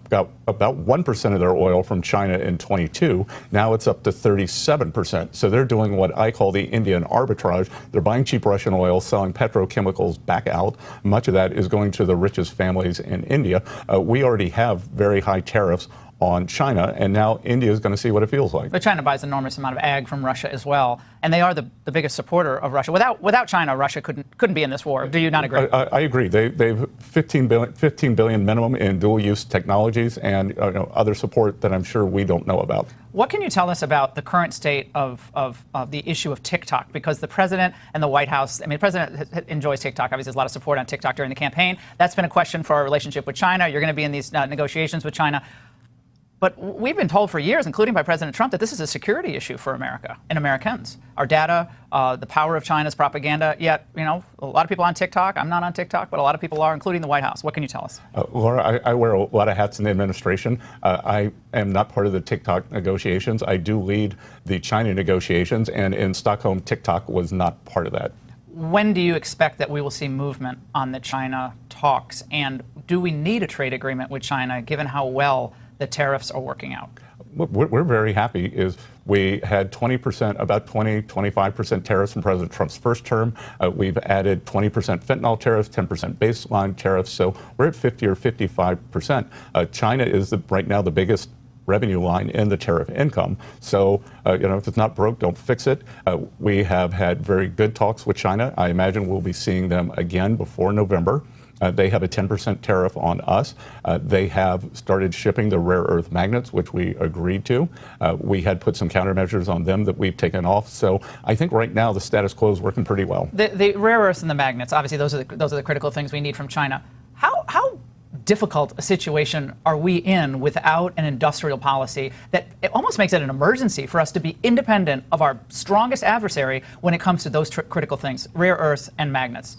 got about 1% of their oil from China in 22. Now it's up to 37%. So they're doing what I call the Indian arbitrage. They're buying cheap Russian oil, selling petrochemicals back out. Much of that is going to the richest families in India. We already have very high tariffs on China, and now India is going to see what it feels like. But China buys an enormous amount of ag from Russia as well, and they are the biggest supporter of Russia. Without China, Russia couldn't be in this war. Do you not agree? I agree. They've 15 billion minimum in dual-use technologies and other support that I'm sure we don't know about. What can you tell us about the current state of the issue of TikTok? Because the president and the White House, I mean, the president enjoys TikTok. Obviously, there's a lot of support on TikTok during the campaign. That's been a question for our relationship with China. You're going to be in these negotiations with China. But we've been told for years, including by President Trump, that this is a security issue for America and Americans. Our data, the power of China's propaganda. Yet, a lot of people on TikTok. I'm not on TikTok, but a lot of people are, including the White House. What can you tell us? Laura, I wear a lot of hats in the administration. I am not part of the TikTok negotiations. I do lead the China negotiations, and in Stockholm, TikTok was not part of that. When do you expect that we will see movement on the China talks? And do we need a trade agreement with China, given how well the tariffs are working out? What we're very happy is we had 25% tariffs from President Trump's first term. We've added 20% fentanyl tariffs, 10% baseline tariffs. So we're at 50 or 55%. China is right now the biggest revenue line in the tariff income. So, if it's not broke, don't fix it. We have had very good talks with China. I imagine we'll be seeing them again before November. They have a 10% tariff on us. They have started shipping the rare earth magnets, which we agreed to. We had put some countermeasures on them that we've taken off. So I think right now the status quo is working pretty well. The rare earths and the magnets, obviously those are the critical things we need from China. How difficult a situation are we in without an industrial policy that it almost makes it an emergency for us to be independent of our strongest adversary when it comes to those critical things, rare earths and magnets?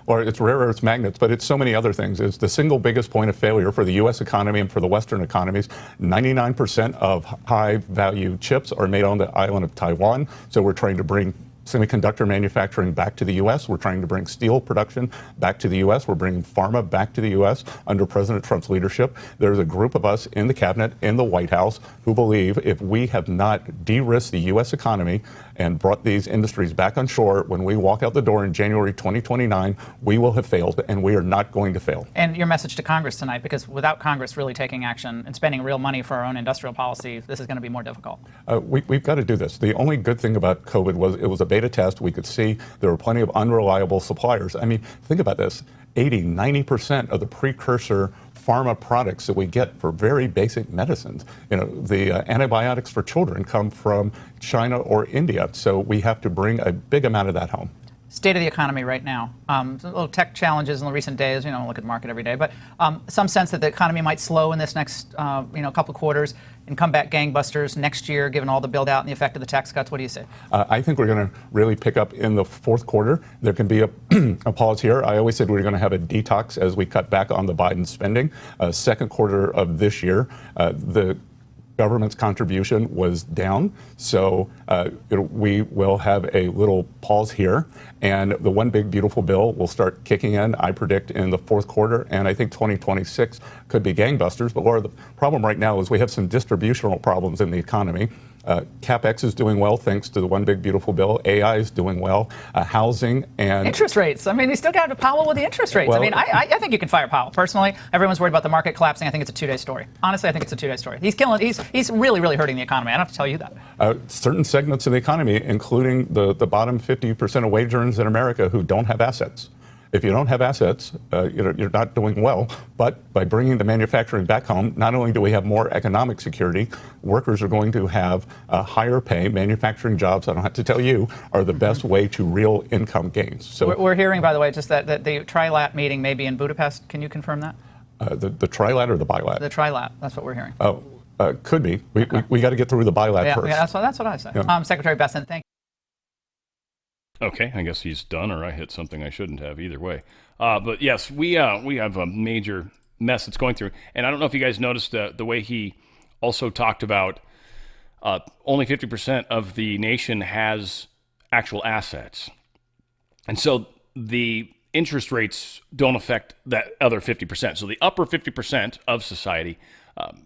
Or it's rare earth magnets, but it's so many other things. It's the single biggest point of failure for the U.S. economy and for the Western economies. 99% of high-value chips are made on the island of Taiwan, so we're trying to bring semiconductor manufacturing back to the U.S. We're trying to bring steel production back to the U.S. We're bringing pharma back to the U.S. under President Trump's leadership. There's a group of us in the cabinet, in the White House, who believe if we have not de-risked the U.S. economy and brought these industries back on shore, when we walk out the door in January 2029, we will have failed, and we are not going to fail. And your message to Congress tonight, because without Congress really taking action and spending real money for our own industrial policy, this is going to be more difficult. We've got to do this. The only good thing about COVID was it was a beta test. We could see there were plenty of unreliable suppliers. I mean, think about this. 80-90% of the precursor pharma products that we get for very basic medicines, the antibiotics for children come from China or India. So we have to bring a big amount of that home. state of the economy right now. Some little tech challenges in the recent days. You know, I don't look at the market every day, but some sense that the economy might slow in this next, couple of quarters and come back gangbusters next year, given all the build out and the effect of the tax cuts. What do you say? I think we're going to really pick up in the fourth quarter. There can be a pause here. I always said we were going to have a detox as we cut back on the Biden spending. Second quarter of this year, the government's contribution was down, so we will have a little pause here, and the one big beautiful bill will start kicking in, I predict, in the fourth quarter, and I think 2026 could be gangbusters. But Laura, the problem right now is we have some distributional problems in the economy. CapEx is doing well thanks to the one big beautiful bill. AI is doing well. Housing and interest rates. I mean, they still got Powell with the interest rates. Well, I think you can fire Powell. Personally, everyone's worried about the market collapsing. I think it's a 2-day story. Honestly, I think it's a 2-day story. He's killing. He's really, really hurting the economy. I don't have to tell you that. Certain segments of the economy, including the bottom 50% of wage earners in America who don't have assets. If you don't have assets, you're not doing well. But by bringing the manufacturing back home, not only do we have more economic security, workers are going to have higher pay. Manufacturing jobs, I don't have to tell you, are the best way to real income gains. So we're hearing, by the way, just that the Trilat meeting may be in Budapest. Can you confirm that? The Trilat or the Bilat? The Trilat. That's what we're hearing. Oh, could be. We got to get through the Bilat first. Yeah, that's what I say. Yeah. Secretary Bessent, thank you. Okay, I guess he's done, or I hit something I shouldn't have. Either way, but yes, we have a major mess that's going through, and I don't know if you guys noticed the way he also talked about only 50% of the nation has actual assets, and so the interest rates don't affect that other 50%. So the upper 50% of society,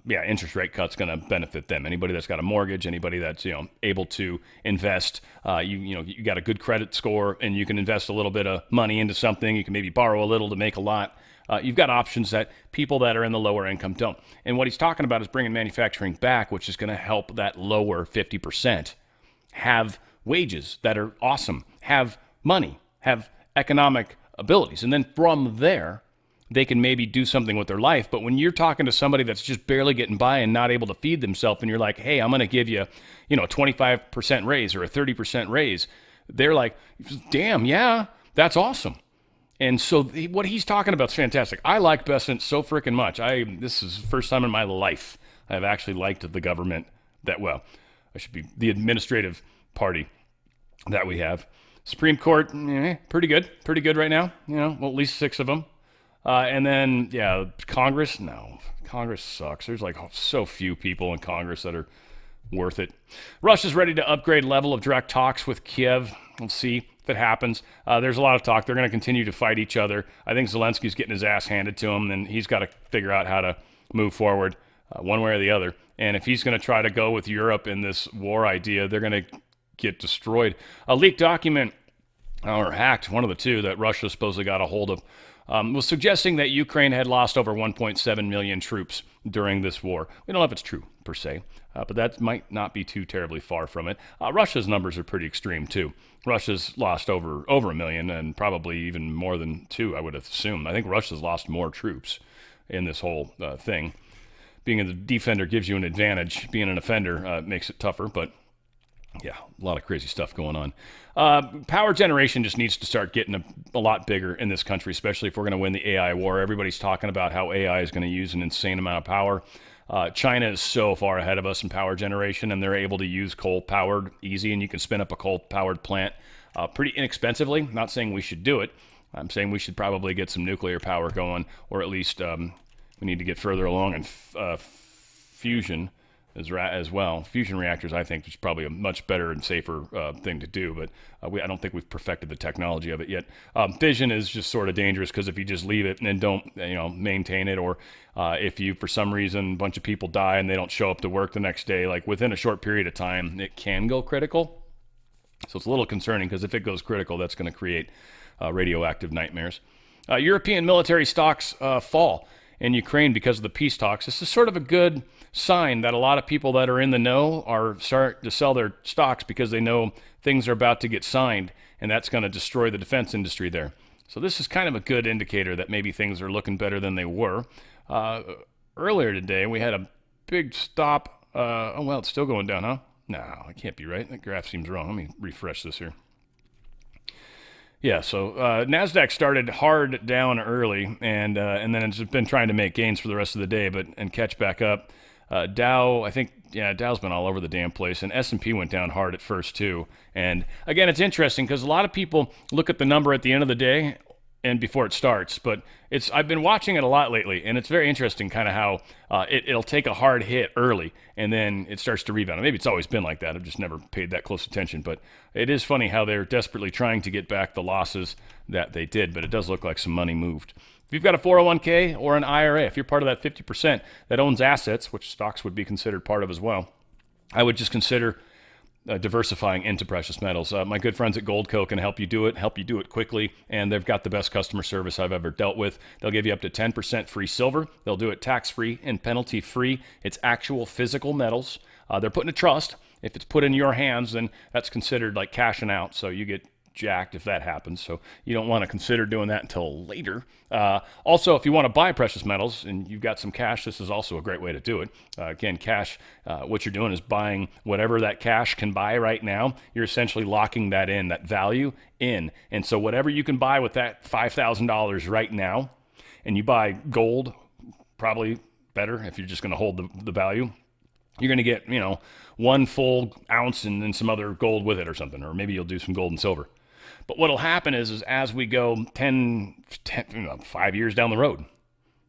interest rate cut's going to benefit them. Anybody that's got a mortgage, anybody that's able to invest, you got a good credit score and you can invest a little bit of money into something. You can maybe borrow a little to make a lot. You've got options that people that are in the lower income don't. And what he's talking about is bringing manufacturing back, which is going to help that lower 50% have wages that are awesome, have money, have economic abilities. And then from there, they can maybe do something with their life. But when you're talking to somebody that's just barely getting by and not able to feed themselves, and you're like, hey, I'm going to give you, a 25% raise or a 30% raise, they're like, damn, yeah, that's awesome. And so what he's talking about is fantastic. I like Bessent so freaking much. This is the first time in my life I've actually liked the government that well. I should be the administrative party that we have. Supreme Court, pretty good right now. At least 6 of them. And then, Congress, no. Congress sucks. There's like so few people in Congress that are worth it. Russia's ready to upgrade level of direct talks with Kiev. We'll see if it happens. There's a lot of talk. They're going to continue to fight each other. I think Zelensky's getting his ass handed to him, and he's got to figure out how to move forward one way or the other. And if he's going to try to go with Europe in this war idea, they're going to get destroyed. A leaked document, or hacked, one of the two, that Russia supposedly got a hold of, was suggesting that Ukraine had lost over 1.7 million troops during this war. We don't know if it's true, per se, but that might not be too terribly far from it. Russia's numbers are pretty extreme, too. Russia's lost over 1 million, and probably even more than 2, I would assume. I think Russia's lost more troops in this whole thing. Being a defender gives you an advantage. Being an offender makes it tougher, but yeah, a lot of crazy stuff going on. Power generation just needs to start getting a lot bigger in this country, especially if we're going to win the AI war. Everybody's talking about how AI is going to use an insane amount of power. China is so far ahead of us in power generation, and they're able to use coal-powered easy, and you can spin up a coal-powered plant pretty inexpensively. I'm not saying we should do it. I'm saying we should probably get some nuclear power going, or at least we need to get further along in fusion as well. Fusion reactors, I think, is probably a much better and safer thing to do, but I don't think we've perfected the technology of it yet. Fission is just sort of dangerous because if you just leave it and then don't maintain it, or if you, for some reason, a bunch of people die and they don't show up to work the next day, like within a short period of time, it can go critical. So it's a little concerning because if it goes critical, that's going to create radioactive nightmares. European military stocks fall in Ukraine because of the peace talks. This is sort of a good sign that a lot of people that are in the know are starting to sell their stocks because they know things are about to get signed, and that's going to destroy the defense industry there. So this is kind of a good indicator that maybe things are looking better than they were. Earlier today, we had a big stop. It's still going down, huh? No, it can't be right. That graph seems wrong. Let me refresh this here. Yeah, so NASDAQ started hard down early, and then it's been trying to make gains for the rest of the day, and catch back up. Dow, I think, Dow's been all over the damn place, and S&P went down hard at first too. And again, it's interesting because a lot of people look at the number at the end of the day and before it starts, but I've been watching it a lot lately, and it's very interesting kind of how it'll take a hard hit early, and then it starts to rebound. Maybe it's always been like that. I've just never paid that close attention, but it is funny how they're desperately trying to get back the losses that they did, but it does look like some money moved. If you've got a 401k or an IRA, if you're part of that 50% that owns assets, which stocks would be considered part of as well, I would just consider diversifying into precious metals. My good friends at Goldco can help you do it quickly, and they've got the best customer service I've ever dealt with. They'll give you up to 10% free silver. They'll do it tax-free and penalty-free. It's actual physical metals. They're put in a trust. If it's put in your hands, then that's considered like cashing out, so you get jacked if that happens, so you don't want to consider doing that until later. Also, if you want to buy precious metals and you've got some cash, this is also a great way to do it. Again, cash, what you're doing is buying whatever that cash can buy right now. You're essentially locking that value in. And so whatever you can buy with that $5,000 right now, and you buy gold, probably better if you're just going to hold the value, you're going to get, 1 full ounce and then some other gold with it or something, or maybe you'll do some gold and silver. But what'll happen is as we go 5 years down the road,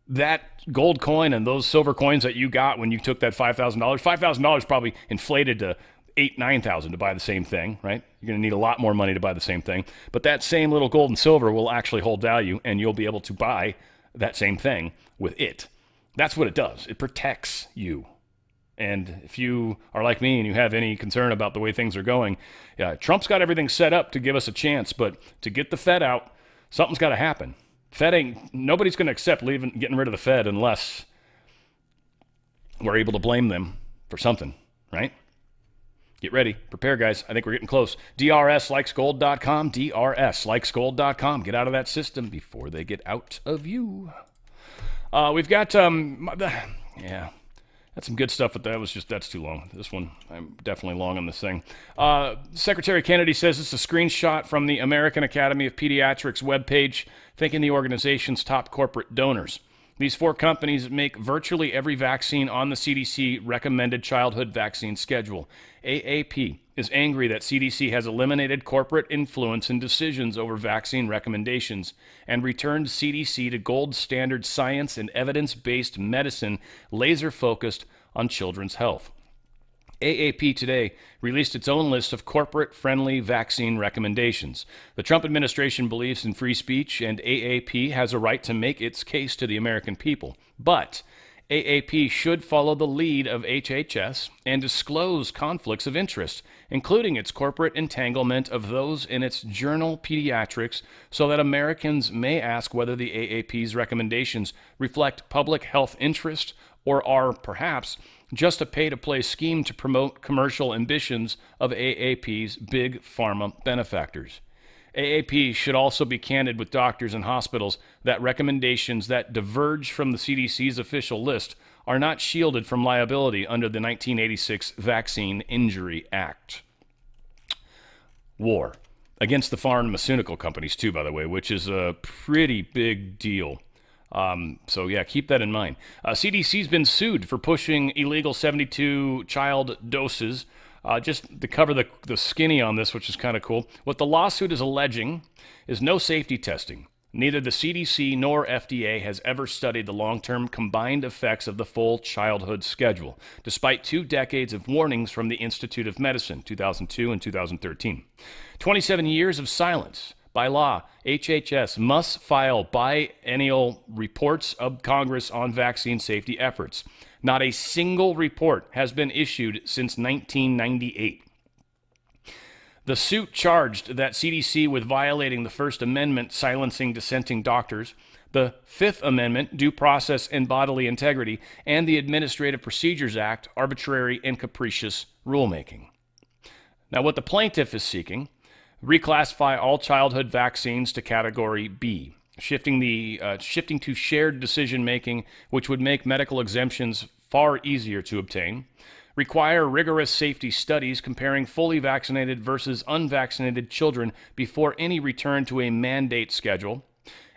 that gold coin and those silver coins that you got when you took that $5,000 probably inflated to $8,000-9,000 to buy the same thing, right? You're going to need a lot more money to buy the same thing. But that same little gold and silver will actually hold value, and you'll be able to buy that same thing with it. That's what it does. It protects you. And if you are like me and you have any concern about the way things are going, Trump's got everything set up to give us a chance, but to get the Fed out, something's got to happen. Nobody's going to accept getting rid of the Fed unless we're able to blame them for something, right? Get ready. Prepare, guys. I think we're getting close. DRSlikesgold.com. DRSlikesgold.com. Get out of that system before they get out of you. We've got, that's some good stuff, but that's too long. This one, I'm definitely long on this thing. Secretary Kennedy says it's a screenshot from the American Academy of Pediatrics webpage, thanking the organization's top corporate donors. These 4 companies make virtually every vaccine on the CDC recommended childhood vaccine schedule. AAP is angry that CDC has eliminated corporate influence in decisions over vaccine recommendations and returned CDC to gold standard science and evidence-based medicine laser-focused on children's health. AAP today released its own list of corporate-friendly vaccine recommendations. The Trump administration believes in free speech, and AAP has a right to make its case to the American people. But AAP should follow the lead of HHS and disclose conflicts of interest, including its corporate entanglement of those in its journal Pediatrics, so that Americans may ask whether the AAP's recommendations reflect public health interest or are perhaps just a pay-to-play scheme to promote commercial ambitions of AAP's big pharma benefactors. AAP should also be candid with doctors and hospitals that recommendations that diverge from the CDC's official list are not shielded from liability under the 1986 Vaccine Injury Act. War against the pharmaceutical companies, too, by the way, which is a pretty big deal. Keep that in mind. CDC's been sued for pushing illegal 72 child doses. Just to cover the skinny on this, which is kind of cool, what the lawsuit is alleging is no safety testing. Neither the CDC nor FDA has ever studied the long-term combined effects of the full childhood schedule, despite 2 decades of warnings from the Institute of Medicine, 2002 and 2013. 27 years of silence. By law, HHS must file biennial reports of Congress on vaccine safety efforts. Not a single report has been issued since 1998. The suit charged that CDC with violating the First Amendment, silencing dissenting doctors, the Fifth Amendment, due process and bodily integrity, and the Administrative Procedures Act, arbitrary and capricious rulemaking. Now, what the plaintiff is seeking: reclassify all childhood vaccines to Category B, shifting to shared decision-making, which would make medical exemptions far easier to obtain, Require rigorous safety studies comparing fully vaccinated versus unvaccinated children before any return to a mandate schedule.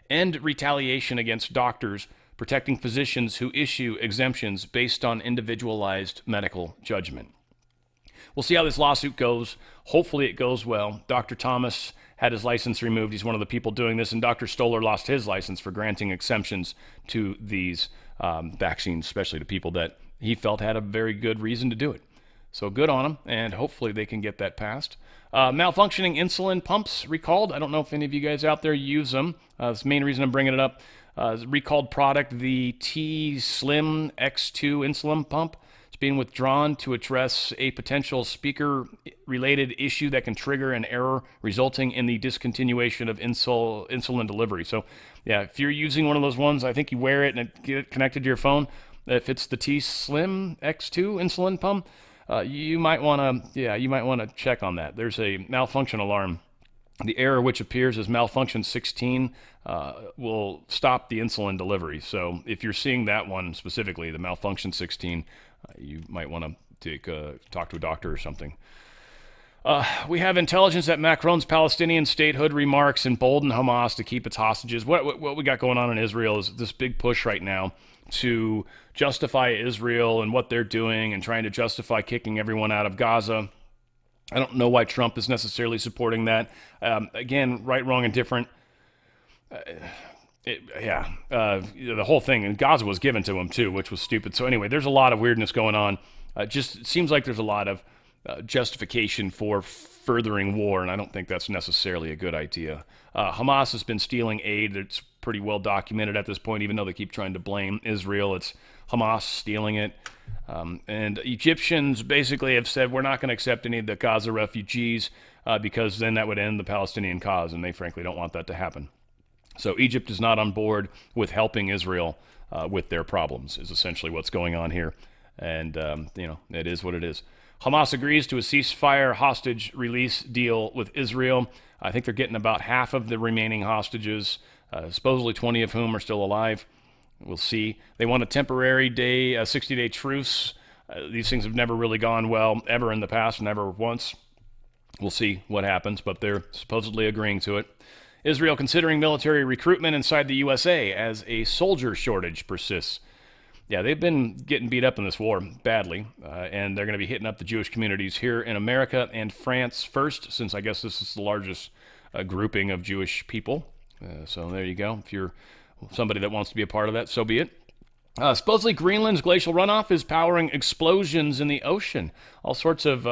End retaliation against doctors, protecting physicians who issue exemptions based on individualized medical judgment. We'll see how this lawsuit goes. Hopefully it goes well. Dr. Thomas had his license removed. He's one of the people doing this, and Dr. Stoller lost his license for granting exemptions to these vaccines, especially to people that he felt had a very good reason to do it. So good on them, and hopefully they can get that passed. Malfunctioning insulin pumps recalled. I don't know if any of you guys out there use them. That's the main reason I'm bringing it up. Recalled product, the T-Slim X2 insulin pump. It's being withdrawn to address a potential speaker-related issue that can trigger an error resulting in the discontinuation of insulin delivery. So, yeah, if you're using one of those ones, I think you wear it and get it connected to your phone. If it's the T-Slim X2 insulin pump, you might want to check on that. There's a malfunction alarm. The error, which appears as malfunction 16, will stop the insulin delivery. So if you're seeing that one specifically, the malfunction 16, you might want to talk to a doctor or something. We have intelligence that Macron's Palestinian statehood remarks embolden Hamas to keep its hostages. What we got going on in Israel is this big push right now to justify Israel and what they're doing and trying to justify kicking everyone out of Gaza. I don't know why Trump is necessarily supporting that. Again, right, wrong, and different. The whole thing, and Gaza was given to him too, which was stupid. So anyway, there's a lot of weirdness going on. It seems like there's a lot of justification for furthering war, and I don't think that's necessarily a good idea. Hamas has been stealing aid. It's pretty well documented at this point, even though they keep trying to blame Israel. It's Hamas stealing it. And Egyptians basically have said, we're not going to accept any of the Gaza refugees because then that would end the Palestinian cause, and they frankly don't want that to happen. So Egypt is not on board with helping Israel with their problems, is essentially what's going on here. And, it is what it is. Hamas agrees to a ceasefire hostage release deal with Israel. I think they're getting about half of the remaining hostages, supposedly 20 of whom are still alive. We'll see. They want a temporary 60-day truce. These things have never really gone well, ever in the past, never once. We'll see what happens, but they're supposedly agreeing to it. Israel considering military recruitment inside the USA as a soldier shortage persists. Yeah, they've been getting beat up in this war badly, and they're going to be hitting up the Jewish communities here in America and France first, since I guess this is the largest grouping of Jewish people. So there you go. If you're somebody that wants to be a part of that, so be it. Supposedly Greenland's glacial runoff is powering explosions in the ocean. All sorts of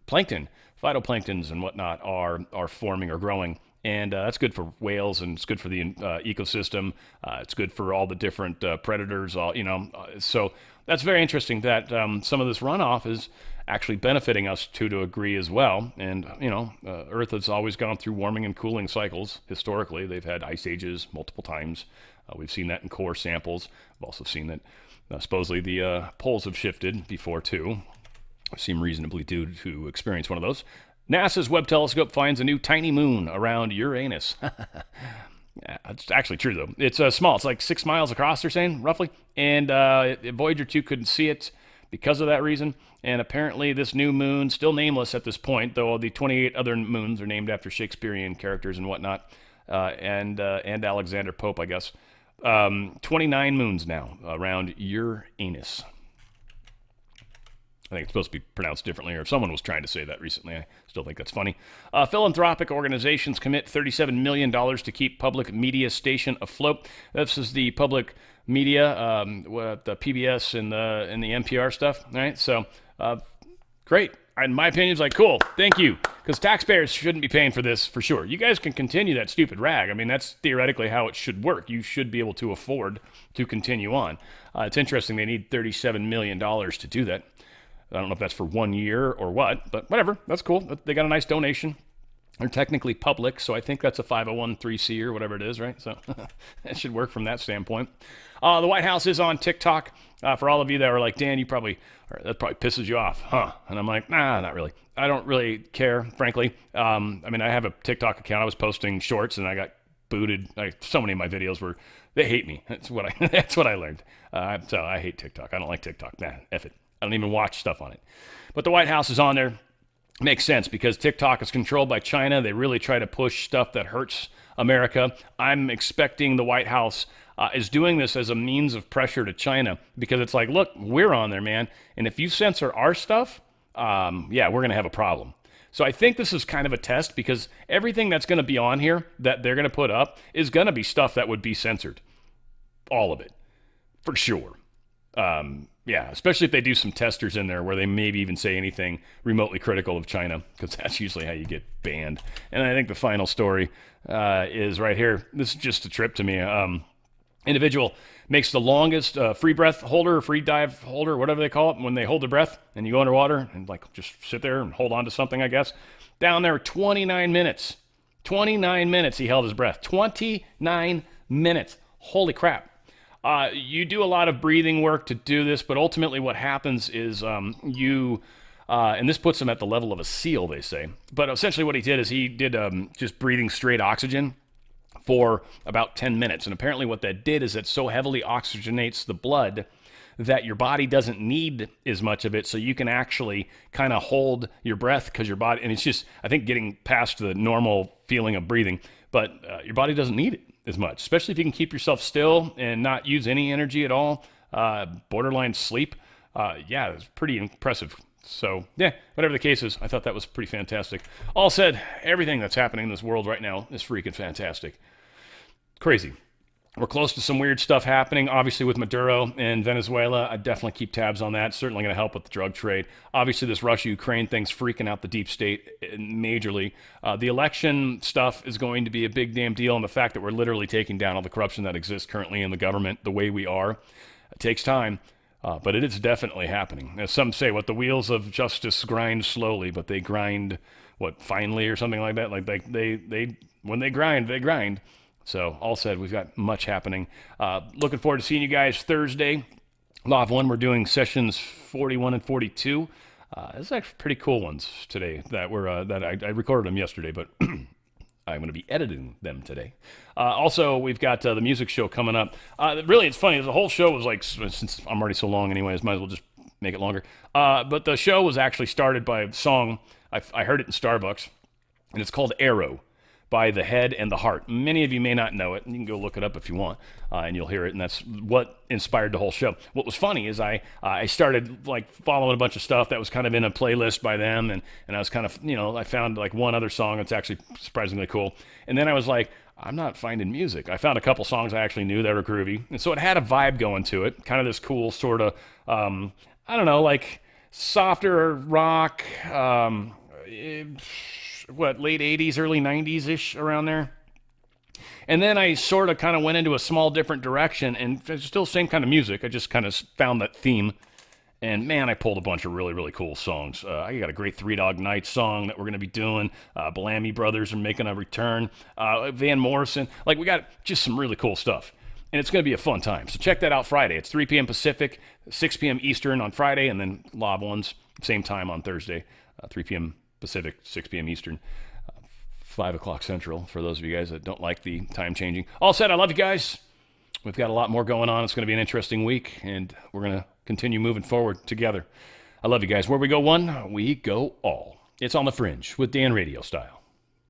plankton, phytoplanktons and whatnot are forming or growing. And that's good for whales, and it's good for the ecosystem. It's good for all the different predators. So that's very interesting that some of this runoff is actually benefiting us to a degree as well. And Earth has always gone through warming and cooling cycles. Historically, they've had ice ages multiple times. We've seen that in core samples. We've also seen that supposedly the poles have shifted before too. We seem reasonably due to experience one of those. NASA's Webb telescope finds a new tiny moon around Uranus. Yeah, it's actually true, though. It's small. It's like 6 miles across, they're saying, roughly. And Voyager 2 couldn't see it because of that reason. And apparently this new moon, still nameless at this point, though the 28 other moons are named after Shakespearean characters and whatnot, and Alexander Pope, I guess. 29 moons now around Uranus. I think it's supposed to be pronounced differently, or if someone was trying to say that recently, I still think that's funny. Philanthropic organizations commit $37 million to keep public media station afloat. This is the public media, the PBS and the NPR stuff, right? So, great. In my opinion, it's like, cool, thank you, because taxpayers shouldn't be paying for this for sure. You guys can continue that stupid rag. I mean, that's theoretically how it should work. You should be able to afford to continue on. It's interesting they need $37 million to do that. I don't know if that's for 1 year or what, but whatever. That's cool. They got a nice donation. They're technically public, so I think that's a 501(c) or whatever it is, right? So it should work from that standpoint. The White House is on TikTok. For all of you that are like, Dan, that probably pisses you off, huh? And I'm like, nah, not really. I don't really care, frankly. I mean, I have a TikTok account. I was posting shorts, and I got booted. So many of my videos they hate me. That's what I learned. So I hate TikTok. I don't like TikTok. Nah, F it. I don't even watch stuff on it. But the White House is on there. Makes sense because TikTok is controlled by China. They really try to push stuff that hurts America. I'm expecting the White House is doing this as a means of pressure to China because it's like, look, we're on there, man. And if you censor our stuff, yeah, we're going to have a problem. So I think this is kind of a test because everything that's going to be on here that they're going to put up is going to be stuff that would be censored. All of it. For sure. Yeah, especially if they do some testers in there where they maybe even say anything remotely critical of China, because that's usually how you get banned. And I think the final story is right here. This is just a trip to me. Individual makes the longest free breath holder, free dive holder, whatever they call it, when they hold their breath and you go underwater and like just sit there and hold on to something, I guess. Down there, 29 minutes. 29 minutes he held his breath. 29 minutes. Holy crap. You do a lot of breathing work to do this, but ultimately what happens is and this puts him at the level of a SEAL, they say. But essentially what he did is he did just breathing straight oxygen for about 10 minutes. And apparently what that did is it so heavily oxygenates the blood that your body doesn't need as much of it, so you can actually kind of hold your breath because your body, and it's just, I think, getting past the normal feeling of breathing, but your body doesn't need it as much, especially if you can keep yourself still and not use any energy at all, borderline sleep. Yeah, it's pretty impressive. So, yeah, whatever the case is, I thought that was pretty fantastic. All said, everything that's happening in this world right now is freaking fantastic. Crazy. We're close to some weird stuff happening, obviously with Maduro and Venezuela. I definitely keep tabs on that. Certainly going to help with the drug trade. Obviously, this Russia-Ukraine thing's freaking out the deep state majorly. The election stuff is going to be a big damn deal, and the fact that we're literally taking down all the corruption that exists currently in the government the way we are, it takes time, but it is definitely happening. As some say, what the wheels of justice grind slowly, but they grind, what, finally or something like that? Like they when they grind, they grind. So, all said, we've got much happening. Looking forward to seeing you guys Thursday. Law of One, we're doing sessions 41 and 42. Those are actually pretty cool ones today that were that I recorded them yesterday, but I'm going to be editing them today. Also, we've got the music show coming up. Really, it's funny. The whole show was like, since I'm already so long anyways, might as well just make it longer. But the show was actually started by a song. I heard it in Starbucks, and it's called Arrow by The Head and the Heart. Many of you may not know it, and you can go look it up if you want, and you'll hear it, and that's what inspired the whole show. What was funny is I started like following a bunch of stuff that was kind of in a playlist by them, and I was kind of, I found like one other song that's actually surprisingly cool, and then I was like, I'm not finding music. I found a couple songs I actually knew that were groovy, and so it had a vibe going to it, kind of this cool sort of, I don't know, like softer rock, late 80s, early 90s-ish, around there. And then I sort of kind of went into a small different direction, and it's still the same kind of music. I just kind of found that theme, and man, I pulled a bunch of really, really cool songs. I got a great Three Dog Night song that we're going to be doing. Bellamy Brothers are making a return. Van Morrison. Like, we got just some really cool stuff, and it's going to be a fun time. So check that out Friday. It's 3 p.m. Pacific, 6 p.m. Eastern on Friday, and then Law of One's same time on Thursday, 3 p.m. Pacific, 6 p.m. Eastern, 5 o'clock Central, for those of you guys that don't like the time changing. All said, I love you guys. We've got a lot more going on. It's going to be an interesting week, and we're going to continue moving forward together. I love you guys. Where we go one, we go all. It's on the Fringe with Dan Radio Style.